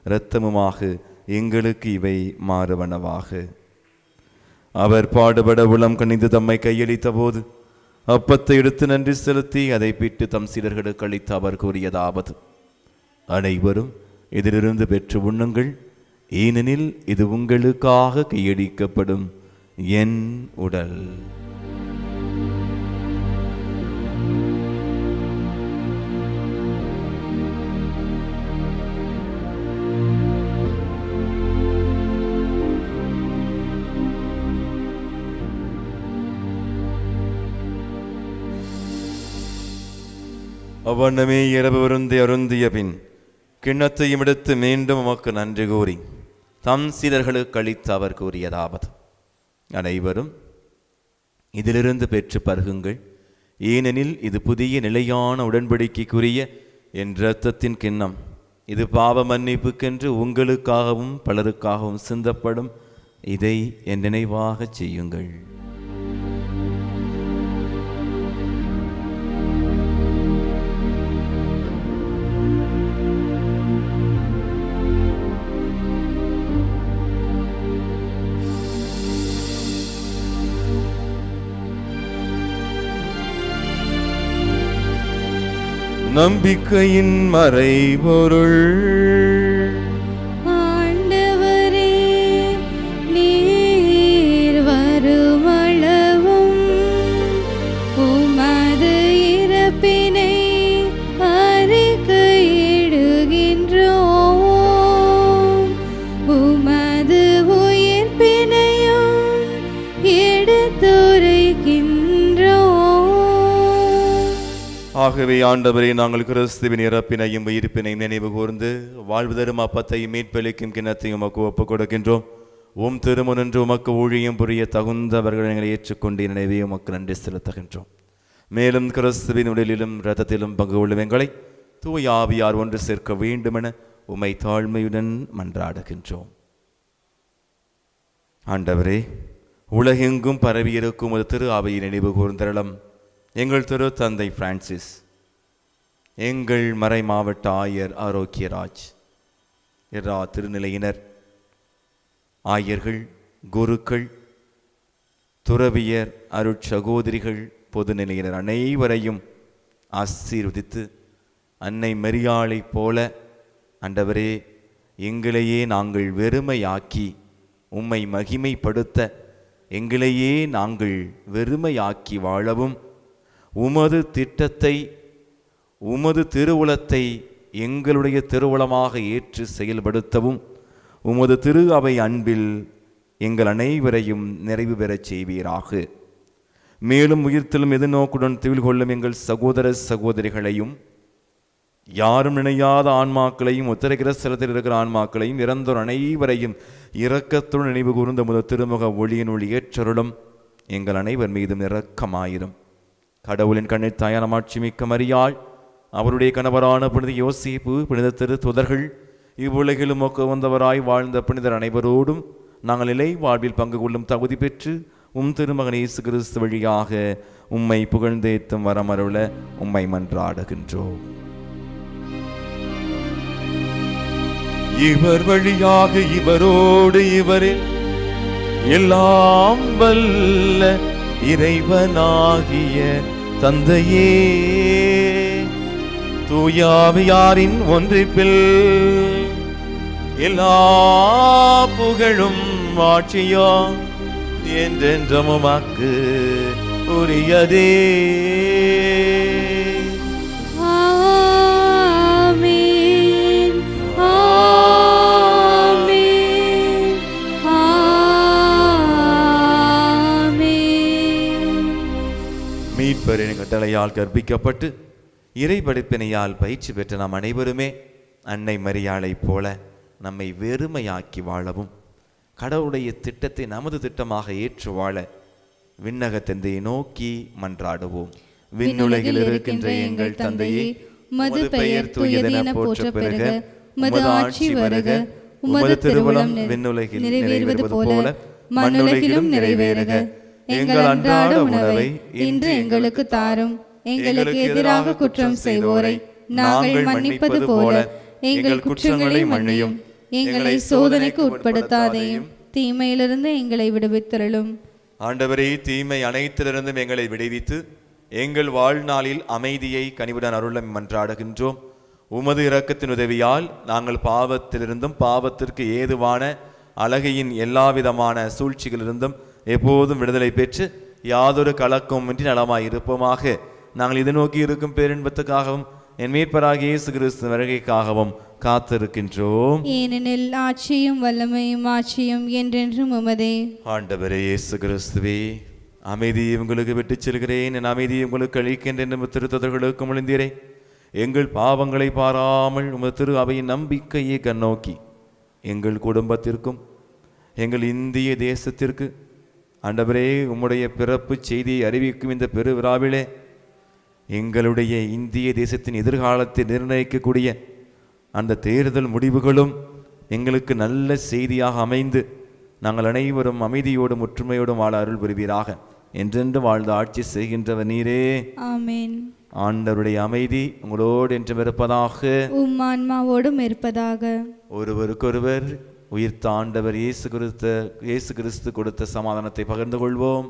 Speaker 2: இரத்தமுமாக எங்களுக்கு இவை மாறுவனவாக. அவர் பாடுபட உளம் கனிந்து தம்மை கையளித்த போது அப்பத்தை எடுத்து நன்றி செலுத்தி அதை பிட்டு தம் சீடர்களுக்கு அளித்து அவர் கூறியதாவது: அனைவரும் இதிலிருந்து பெற்று உண்ணுங்கள், ஏனெனில் இது உங்களுக்காக கையளிக்கப்படும் என் உடல். அவ்வண்ணமே இரவு அருந்திய பின் கிண்ணத்தையும் எடுத்து மீண்டும் உமக்கு நன்றி கூறி தம் சீடர்களுக்கு அளித்து அவர் கூறியதாவது: அனைவரும் இதிலிருந்து பெற்று பருகுங்கள், ஏனெனில் இது புதிய நிலையான உடன்படிக்கைக்குரிய என் இரத்தத்தின் கிண்ணம். இது பாவ மன்னிப்புக்கென்று உங்களுக்காகவும் பலருக்காகவும் சிந்தப்படும். இதை என் நினைவாக செய்யுங்கள். நம்பிக்கையின் மறைபொருள்.
Speaker 3: ஆண்டவரே, நீர் வருமளவும் உமது இறப்பினை அறிக்கையிடுகின்றோம், உமது உயிர்ப்பினையும் எடுத்துரைக்கின்றோம்.
Speaker 2: ஆகவே ஆண்டவரே, நாங்கள் கிறிஸ்துவின் இறப்பினையும் உயிர்ப்பினையும் நினைவு கூர்ந்து வாழ்வு தரும் அப்பத்தையும் மீட்பளிக்கும் கிண்ணத்தையும் உமக்கு ஒப்புக் கொடுக்கின்றோம். உம் திருமுனின்று உமக்கு ஊழியம் புரிய தகுந்தவர்கள் எங்களை ஏற்றுக்கொண்டு நினைவே உமக்கு நன்றி செலுத்துகின்றோம். மேலும் கிறிஸ்துவின் உடலிலும் இரத்தத்திலும் பங்கு கொள்ளும் எங்களை தூய ஆவியார் ஒன்று சேர்க்க வேண்டுமென உம்மை தாழ்மையுடன் மன்றாடுகின்றோம். ஆண்டவரே, உலகெங்கும் பரவியிருக்கும் ஒரு திரு ஆவியை நினைவு கூர்ந்தருளும். எங்கள் திரு தந்தை பிரான்சிஸ், எங்கள் மறை மாவட்ட ஆயர் ஆரோக்கியராஜ், எல்லா திருநிலையினர், ஆயர்கள், குருக்கள், துறவியர், அருட்சகோதரிகள், பொதுநிலையினர் அனைவரையும் ஆசீர்வதித்து அன்னை மரியாளை போல ஆண்டவரே, எங்களையே நாங்கள் வெறுமையாக்கி உம்மை மகிமைப்படுத்த எங்களையே நாங்கள் வெறுமையாக்கி வாழவும், உமது திட்டத்தை உமது திருவுளத்தை எங்களுடைய திருவுளமாக ஏற்று செயல்படுத்தவும் உமது திரு அவை அன்பில் எங்கள் அனைவரையும் நிறைவு பெறச் செய்வீராக. மேலும் உயிர்த்திலும் எதிர்நோக்குடன் திவில் கொள்ளும் எங்கள் சகோதர சகோதரிகளையும், யாரும் நினையாத ஆன்மாக்களையும், உத்தரகிரஸ்தலத்தில் இருக்கிற ஆன்மாக்களையும், இறந்தோர் அனைவரையும் இரக்கத்துடன் நினைவு கூர்ந்த முதல் திருமுக ஒளியினுள் ஏற்றருளும். எங்கள் அனைவர் மீதும் இரக்கமாயிரும். கடவுளின் கண்ணில் தாயான மாட்சிமிக்க மரியாள், அவருடைய கணவரான புனித யோசேப்பு, புனித திரு துதர்கள், இவ்வுலகிலும் வந்தவராய் வாழ்ந்த புனிதர் அனைவரோடும் நாங்கள் நிலை வாழ்வில் பங்கு கொள்ளும் தகுதி பெற்று உம் திருமகன் இயேசு கிறிஸ்து வழியாக உம்மை புகழ்ந்தேத்தும் வரமருள உம்மை மன்றாடுகின்றோம். இவர் வழியாக இவரோடு இவரில் எல்லாம் வல்ல இறைவனாகிய தந்தையே, தூயாவியாரின் ஒன்றிப்பில் எல்லா புகழும் ஆட்சியும் என்றென்றும் உமக்கு உரியதே.
Speaker 3: ஆமென், ஆமென், ஆமென்.
Speaker 2: மீட்பரின் கட்டளையால் கற்பிக்கப்பட்டு இறை படிப்பினையால் பயிற்சி பெற்ற நாம் அனைவருமே அன்னை மரியாளை போல நம்மை வெறுமையாக்கி வாழவும், கடவுளுடைய திட்டத்தை நமது திட்டமாக ஏற்று வாழ விண்ணக தந்தையை நோக்கி மன்றாடுவோம். விண்ணுலகில் இருக்கின்ற எங்கள் தந்தையே,
Speaker 3: உமது பெயர் தூயதென போற்ற பெறுக, உமது ஆட்சி வருக,
Speaker 2: உமது திருவுளம் விண்ணுலகில் நிறைவேறுவது போல மண்ணுலகிலும் நிறைவேறுக. எங்கள் அன்றாட உணவை இன்று எங்களுக்கு தாரும். எங்களுக்கு எதிராக குற்றம் செய்வோரை நாங்கள் மன்னிப்பது போல எங்கள் குற்றங்களை மன்னியும். எங்களை சோதனைக்கு உட்படுத்தாதேயும்,
Speaker 3: தீமையிலிருந்து எங்களை விடுவித்தருளும்.
Speaker 2: ஆண்டவரே, தீமை அனைத்திலிருந்தும் எங்களை விடுவித்து எங்கள் வாழ்நாளில் அமைதியை கனிவுடன் அருள மன்றாடுகின்றோம். உமது இரக்கத்தின் உதவியால் நாங்கள் பாவத்திலிருந்தும் பாவத்திற்கு ஏதுவான அழகையின் எல்லாவிதமான சூழ்ச்சிகளிலிருந்தும் எப்போதும் விடுதலை பெற்று யாதொரு கலக்கமின்றி நலமாய் இருப்போமாக. நாங்கள் இது நோக்கி இருக்கும் பேரின்பத்துக்காகவும் என் மீட்பராகிய இயேசு கிறிஸ்து வருகைக்காகவும் காத்திருக்கின்றோம்.
Speaker 3: ஏனெனில் ஆட்சியும் வல்லமையும் ஆட்சியும் என்றென்றும் உமதே.
Speaker 2: ஆண்டவரே இயேசு கிறிஸ்துவே, அமைதியை உங்களுக்கு விட்டுச் செல்கிறேன், என் அமைதியை உங்களுக்கு அளிக்கின்றேன் திருத்ததர்களுக்கு முழிந்தீரே. எங்கள் பாவங்களை பாராமல் உமது திரு அவையின் நம்பிக்கையை கண்ணோக்கி எங்கள் குடும்பத்திற்கும் எங்கள் இந்திய தேசத்திற்கு ஆண்டவரே உம்முடைய பிறப்பு செய்தியை அறிவிக்கும் இந்த பெரு விழாவிலே எங்களுடைய இந்திய தேசத்தின் எதிர்காலத்தை நிர்ணயிக்கக்கூடிய அந்த தேர்தல் முடிவுகளும் எங்களுக்கு நல்ல செய்தியாக அமைந்து நாங்கள் அனைவரும் அமைதியோடும் ஒற்றுமையோடும் வாழ அருள் புரிவீராக. என்றென்று வாழ்ந்து ஆட்சி செய்கின்றவர் நீரே.
Speaker 3: ஆமென்.
Speaker 2: ஆண்டவருடைய அமைதி உங்களோடு என்றும் இருப்பதாக,
Speaker 3: உம் ஆன்மாவோடும் இருப்பதாக.
Speaker 2: ஒருவருக்கொருவர் உயிர்த்த ஆண்டவர் இயேசு கிறிஸ்து கொடுத்த சமாதானத்தை பகிர்ந்து கொள்வோம்.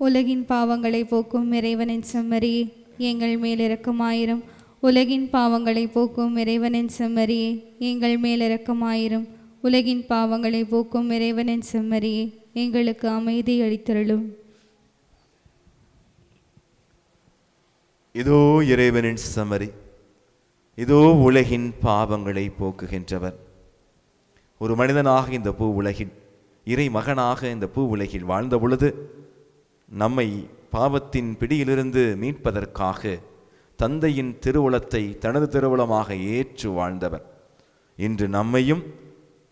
Speaker 3: உலகின் பாவங்களை போக்கும் இறைவனின் செம்மறியே, எங்கள் மேல் இரக்கமாயிரும். உலகின் பாவங்களை போக்கும் இறைவனின் செம்மறியே, எங்கள் மேல் இரக்கமாயிரும். உலகின் பாவங்களை போக்கும் இறைவனின் செம்மறியே, எங்களுக்கு அமைதி அளித்தருளும்.
Speaker 2: இதோ இறைவனின் செம்மறி, இதோ உலகின் பாவங்களை போக்குகின்றவர். ஒரு மனிதனாக இந்த பூ உலகில், இறை மகனாக இந்த பூ உலகில் வாழ்ந்த பொழுது நம்மை பாவத்தின் பிடியிலிருந்து மீட்பதற்காக தந்தையின் திருவுளத்தை தனது திருவுளமாக ஏற்று வாழ்ந்தவர். இன்று நம்மையும்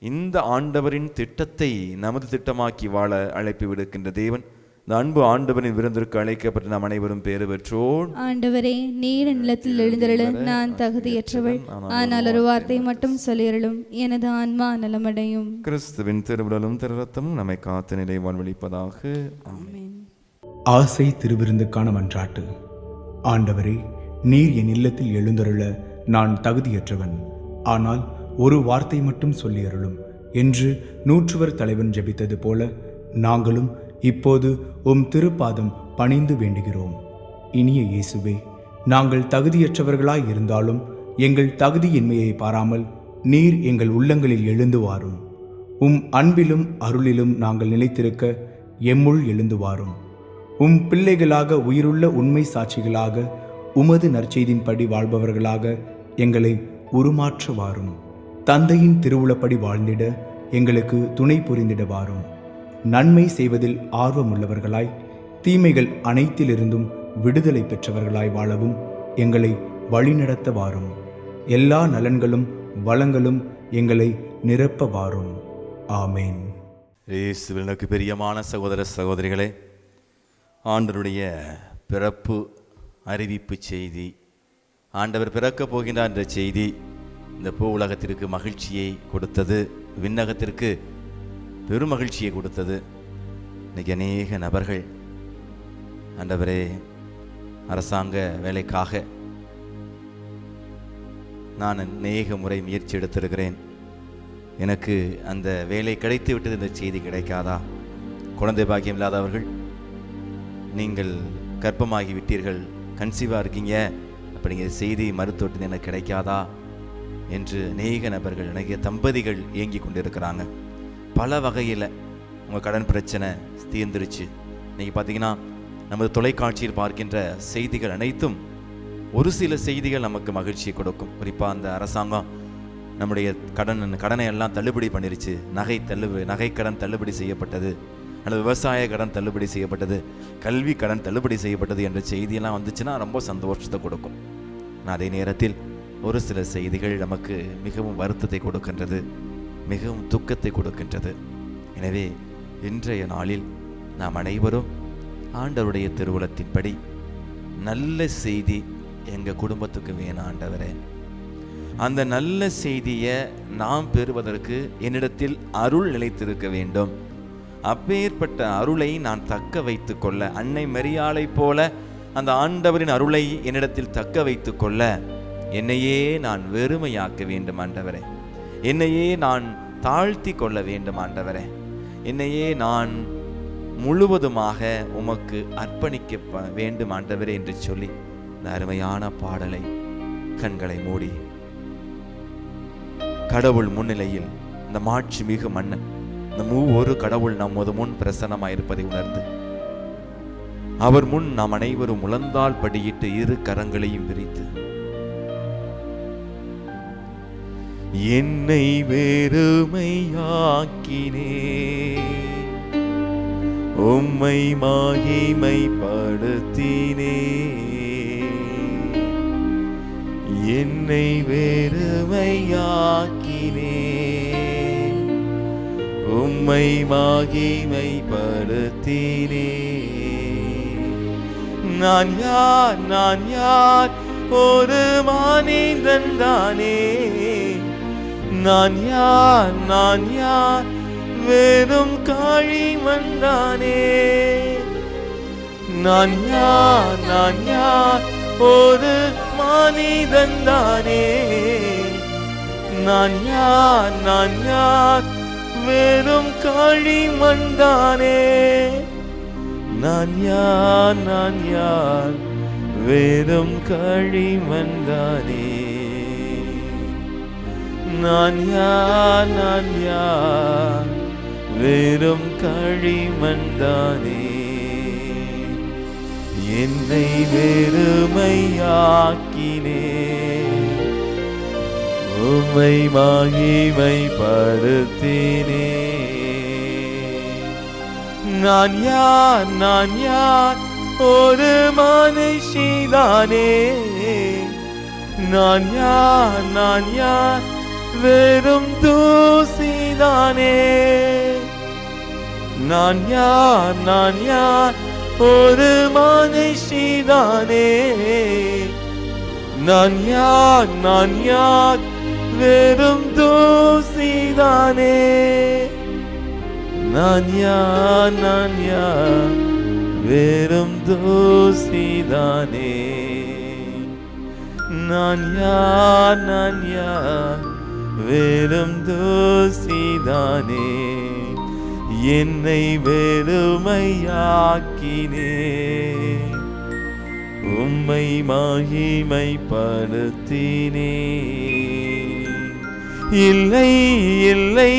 Speaker 2: இந்த ஆண்டவரின் திட்டத்தை நமது திட்டமாக்கி வாழ அழைப்பு விடுக்கின்ற தேவன். இந்த அன்பு ஆண்டவரின் விருந்திற்கு அழைக்கப்பட்டு நாம் அனைவரும் பேறு பெற்றோம்.
Speaker 3: ஆண்டவரே, நீர் நிலத்தில் எழுந்தருள நான் தகுதியற்றவள், ஆனால் ஒரு வார்த்தை மட்டும் சொல்லியருளும், எனது ஆன்மா நலமடையும்.
Speaker 2: கிறிஸ்துவின் திருவுடலும் திரு ரத்தமும் நம்மை காத்து நிலை வாழ்வளிப்பதாக.
Speaker 3: ஆமென்.
Speaker 5: ஆசை திருவிருந்துக்கான மன்றாட்டு. ஆண்டவரே, நீர் என் இல்லத்தில் எழுந்தருள நான் தகுதியற்றவன், ஆனால் ஒரு வார்த்தை மட்டும் சொல்லி அருளும் என்று நூற்றுவர் தலைவன் ஜெபித்தது போல நாங்களும் இப்போது உம் திருப்பாதம் பணிந்து வேண்டுகிறோம். இனிய இயேசுவே, நாங்கள் தகுதியற்றவர்களாய் இருந்தாலும் எங்கள் தகுதியின்மையை பாராமல் நீர் எங்கள் உள்ளங்களில் எழுந்து வாரும். உம் அன்பிலும் அருளிலும் நாங்கள் நிலைத்திருக்க எம்முள் எழுந்து வாரும். உம் பிள்ளைகளாக உயிருள்ள உண்மை சாட்சிகளாக உமது நற்செய்தின்படி வாழ்பவர்களாக எங்களை உருமாற்ற வாரும். தந்தையின் திருவுளப்படி வாழ்ந்திட எங்களுக்கு துணை புரிந்திட வாரும். நன்மை செய்வதில் ஆர்வமுள்ளவர்களாய் தீமைகள் அனைத்திலிருந்தும் விடுதலை பெற்றவர்களாய் வாழவும் எங்களை வழிநடத்த வாரும். எல்லா நலன்களும் வளங்களும் எங்களை நிரப்ப வாரும். ஆமேன்.
Speaker 2: இயேசுவில் எனக்கு பிரியமான சகோதர சகோதரிகளே, ஆண்டவருடைய பிறப்பு அறிவிப்பு செய்தி, ஆண்டவர் பிறக்கப் போகின்றார் என்ற செய்தி இந்த பூ உலகத்திற்கு மகிழ்ச்சியை கொடுத்தது, விண்ணகத்திற்கு பெரும் மகிழ்ச்சியை கொடுத்தது. இன்னைக்கு அநேக நபர்கள் ஆண்டவரே அரசாங்க வேலைக்காக நான் அநேக முறை முயற்சி எடுத்திருக்கிறேன், எனக்கு அந்த வேலை கிடைத்து விட்டது, இந்த செய்தி கிடைக்காதா? குழந்தை பாக்கியம் இல்லாதவர்கள், நீங்கள் கர்ப்பமாகி விட்டீர்கள், கன்சீவாக இருக்கீங்க, அப்படிங்கிற செய்தி மருத்துவத்தின் எனக்கு கிடைக்காதா என்று அநேக நபர்கள், அநேக தம்பதிகள் ஏங்கி கொண்டிருக்கிறாங்க. பல வகையில் உங்கள் கடன் பிரச்சனை தீர்ந்துருச்சு. இன்றைக்கி பார்த்தீங்கன்னா நமது தொலைக்காட்சியில் பார்க்கின்ற செய்திகள் அனைத்தும் ஒரு சில செய்திகள் நமக்கு மகிழ்ச்சியை கொடுக்கும். குறிப்பாக அந்த அரசாங்கம் நம்முடைய கடனை எல்லாம் தள்ளுபடி பண்ணிருச்சு, நகை கடன் தள்ளுபடி செய்யப்பட்டது, அல்லது விவசாய கடன் தள்ளுபடி செய்யப்பட்டது, கல்வி கடன் தள்ளுபடி செய்யப்பட்டது என்ற செய்தியெல்லாம் வந்துச்சுன்னா ரொம்ப சந்தோஷத்தை கொடுக்கும். ஆனால் அதே நேரத்தில் ஒரு சில செய்திகள் நமக்கு மிகவும் வருத்தத்தை கொடுக்கின்றது, மிகவும் துக்கத்தை கொடுக்கின்றது. எனவே இன்றைய நாளில் நாம் அனைவரும் ஆண்டவருடைய திருவுளத்தின்படி நல்ல செய்தி, எங்க குடும்பத்துக்கு வேணும் ஆண்டவரே. அந்த நல்ல செய்தியை நாம் பெறுவதற்கு என்னிடத்தில் அருள் நிலைத்திருக்க வேண்டும். அப்பேற்பட்ட அருளை நான் தக்க வைத்து கொள்ள, அன்னை மரியாளை போல அந்த ஆண்டவரின் அருளை என்னிடத்தில் தக்க வைத்து கொள்ள என்னையே நான் வெறுமையாக்க வேண்டும் ஆண்டவரே. என்னையே நான் தாழ்த்தி கொள்ள வேண்டும் ஆண்டவரே. என்னையே நான் முழுவதுமாக உமக்கு அர்ப்பணிக்க வேண்டும் ஆண்டவரே என்று சொல்லி இந்த அருமையான பாடலை கண்களை மூடி கடவுள் முன்னிலையில் இந்த மாட்சி மிகு மன்னன், இந்த ஒரு கடவுள் நமது முன் பிரசன்னமாயிருப்பதை உணர்ந்து அவர் முன் நாம் அனைவரும் முழந்தால் படியிட்டு இரு கரங்களையும் விரித்து, என்னை வெறுமையாக்கினே உம்மை மகிமைப்படுத்தினே, என்னை வெறுமையாக்கினே உம்மை மகிமைப்படுத்தினே. நான் யார், நான் யார், ஒரு மனிதன் தானே. நான் யார், நான் யார், வெறும் களிமண் தானே. நான் யார், நான் யார், ஒரு மனிதன் தானே. நான் யார், நான் யார், வெறும் களிமண் தானே. நான் யார், நான் யார், வெறும் களிமண் தானே. நான் யார், நான் யார், வெறும் களிமண் தானே. என்னை வெறுமையாக்கினே உம்மை மகிமைப்படுத்தினே. நான் யார், நான் யார், ஒரு மனுஷிதானே. நான் யார், நான் யார், வெறும் தூசிதானே. நான் யார், நான் யார், ஒரு மனுஷிதானே. நான் யார், நான் யார், வெறும் தூசிதானே. நான் யார், நான் யார், வெறும் தூசிதானே. நான் யார், நான் யார், வெறும் தூசிதானே. என்னை வெறுமையாக்கினே உம்மை மகிமைப்படுத்தினே. இல்லை, இல்லை,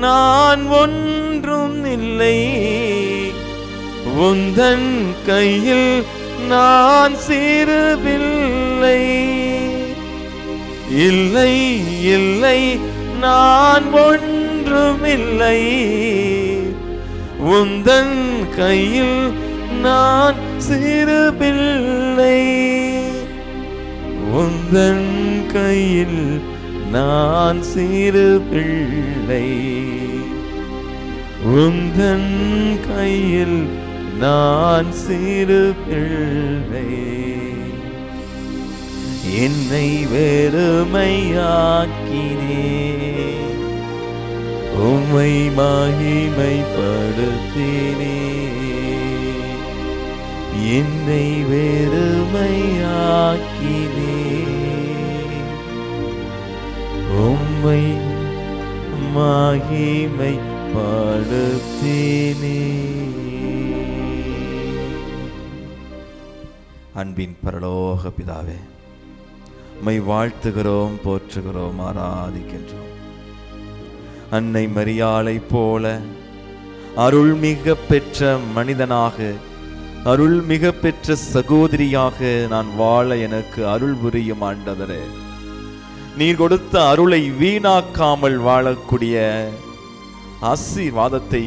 Speaker 2: நான் ஒன்றும் இல்லை. உந்தன் கையில் நான் சிறு பிள்ளை. இல்லை, இல்லை, நான் ஒன்றுமில்லை. உந்தன் கையில் நான் சிறு பிள்ளை. உந்தன் கையில் நான் சிறு பிள்ளை. உந்தன் கையில் நான் சிறு பிள்ளை. என்னை வெறுமையாக்கினே உம்மை மகிமைப்படுத்தினே. என்னை வெறுமையாக்கினே உம்மை மகிமைப்படுத்தினே. அன்பின் பரலோக பிதாவே, உம்மை வாழ்த்துகிறோம், போற்றுகிறோம், ஆராதிக்கின்றோம். அன்னை மரியாளை போல அருள் மிக பெற்ற மனிதனாக, அருள் மிக பெற்ற சகோதரியாக நான் வாழ எனக்கு அருள் புரியும் ஆண்டவரே. நீர் கொடுத்த அருளை வீணாக்காமல் வாழக்கூடிய ஆசீர்வாதத்தை,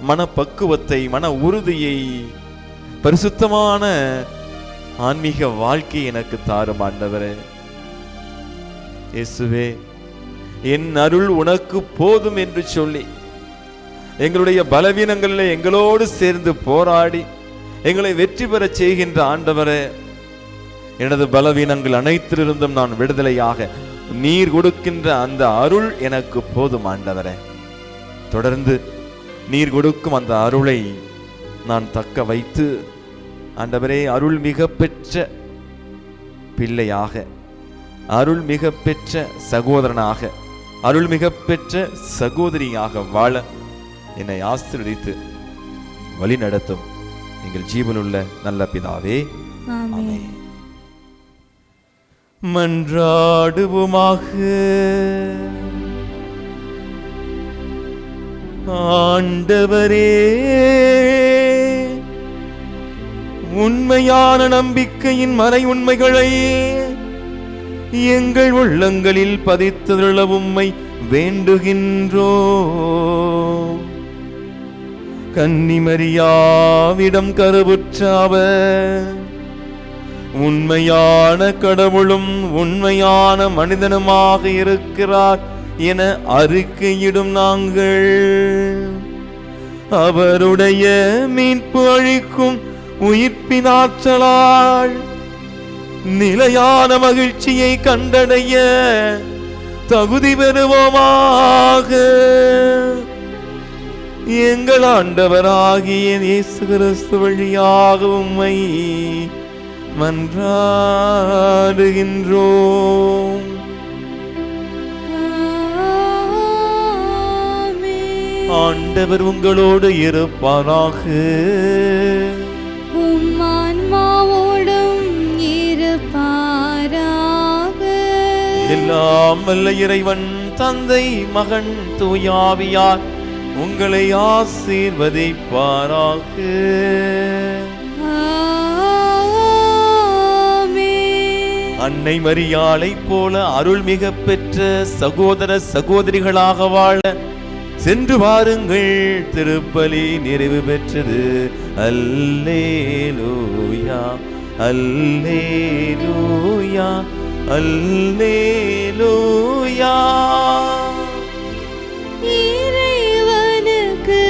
Speaker 2: மனப்பக்குவத்தை, மன உறுதியை, பரிசுத்தமான ஆன்மீக வாழ்க்கை எனக்கு தாரும் ஆண்டவரே. இயேசுவே, என் அருள் உனக்கு போதும் என்று சொல்லி எங்களுடைய பலவீனங்களில் எங்களோடு சேர்ந்து போராடி எங்களை வெற்றி பெற செய்கின்ற ஆண்டவரே, எனது பலவீனங்கள் அனைத்திலிருந்தும் நான் விடுதலையாக நீர் கொடுக்கின்ற அந்த அருள் எனக்கு போதும் ஆண்டவரே. தொடர்ந்து நீர் கொடுக்கும் அந்த அருளை நான் தக்க வைத்து ஆண்டவரே, அருள் மிக பெற்ற பிள்ளையாக, அருள் மிக பெற்ற சகோதரனாக, அருள் மிக பெற்ற சகோதரியாக வாழ என்னை ஆசீர்வதித்து வழி நடத்தும் எங்கள் ஜீவனுள்ள நல்ல பிதாவே, ஆமென். மன்றாடுவோமாக. ஆண்டவரே, உண்மையான நம்பிக்கையின் மறை உண்மைகளை எங்கள் உள்ளங்களில் பதித்தருள உம்மை வேண்டுகின்றோ. கன்னிமரியாவிடம் கருவுற்ற அவர் உண்மையான கடவுளும் உண்மையான மனிதனுமாக இருக்கிறார் என அறிக்கையிடும் நாங்கள் அவருடைய மீட்பு அளிக்கும் உயிர்ப்பினாற்றலால் நிலையான மகிழ்ச்சியை கண்டடைய தகுதி பெறுவோமாக. எங்கள் ஆண்டவராகிய இயேசு கிறிஸ்து வழியாக உம்மை மன்றாடுகின்றோம். ஆண்டவர் உங்களோடு இருப்பாராக.
Speaker 3: உம் ஆன்மாவோடும் இருப்பாராக.
Speaker 2: எல்லாம் வல்ல இறைவன் தந்தை, மகன், தூயாவியார் உங்களை ஆசீர்வதிப்பாராக. அன்னை மரியாளை போல அருள் மிக பெற்ற சகோதர சகோதரிகளாக வாழ சென்று வாருங்கள். திருப்பலி நிறைவு பெற்றது. அல்லேலூயா, அல்லேலூயா, அல்லேலூயா.
Speaker 3: இறைவனுக்கு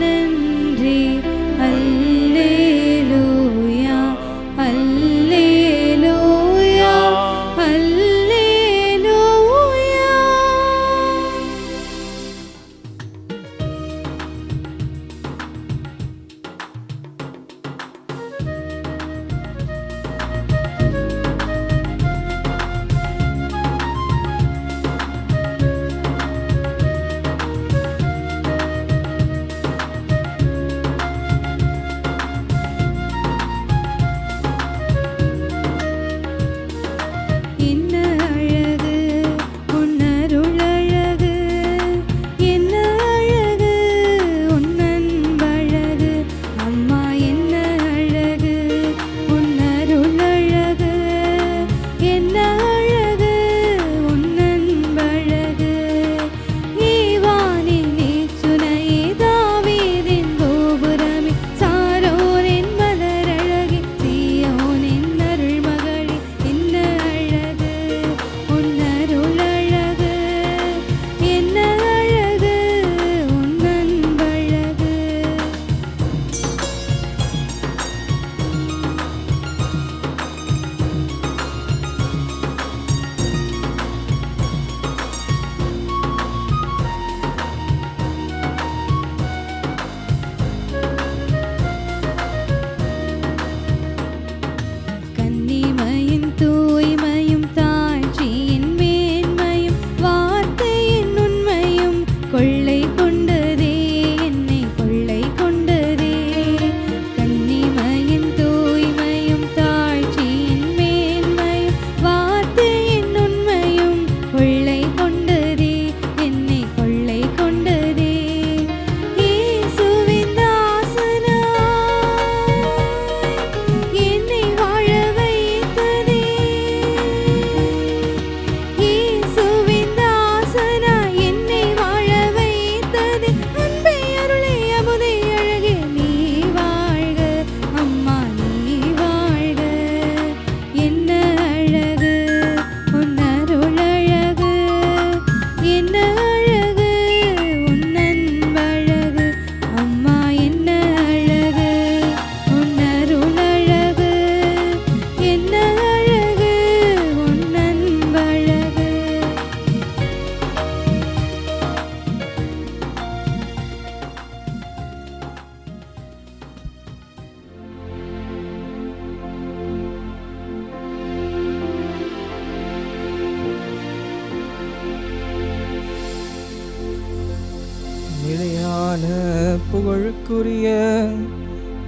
Speaker 3: நன்றி. அல்லேலூயா, அல்லேலூயா, அல்லேலூயா.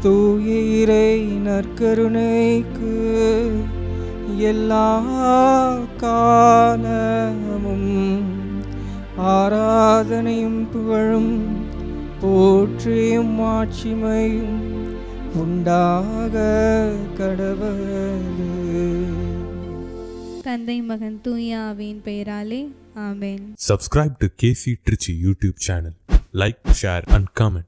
Speaker 6: தூய இறை நற்கருணைக்கு எல்லா காலமும் ஆராதனையும் புகழும் போற்றியும் மாட்சிமையும் உண்டாக கடவது.
Speaker 3: தந்தை மகன் தூய ஆவியின் பெயராலே ஆமென்.
Speaker 1: Subscribe to KC Trichy YouTube channel. Like, share and comment.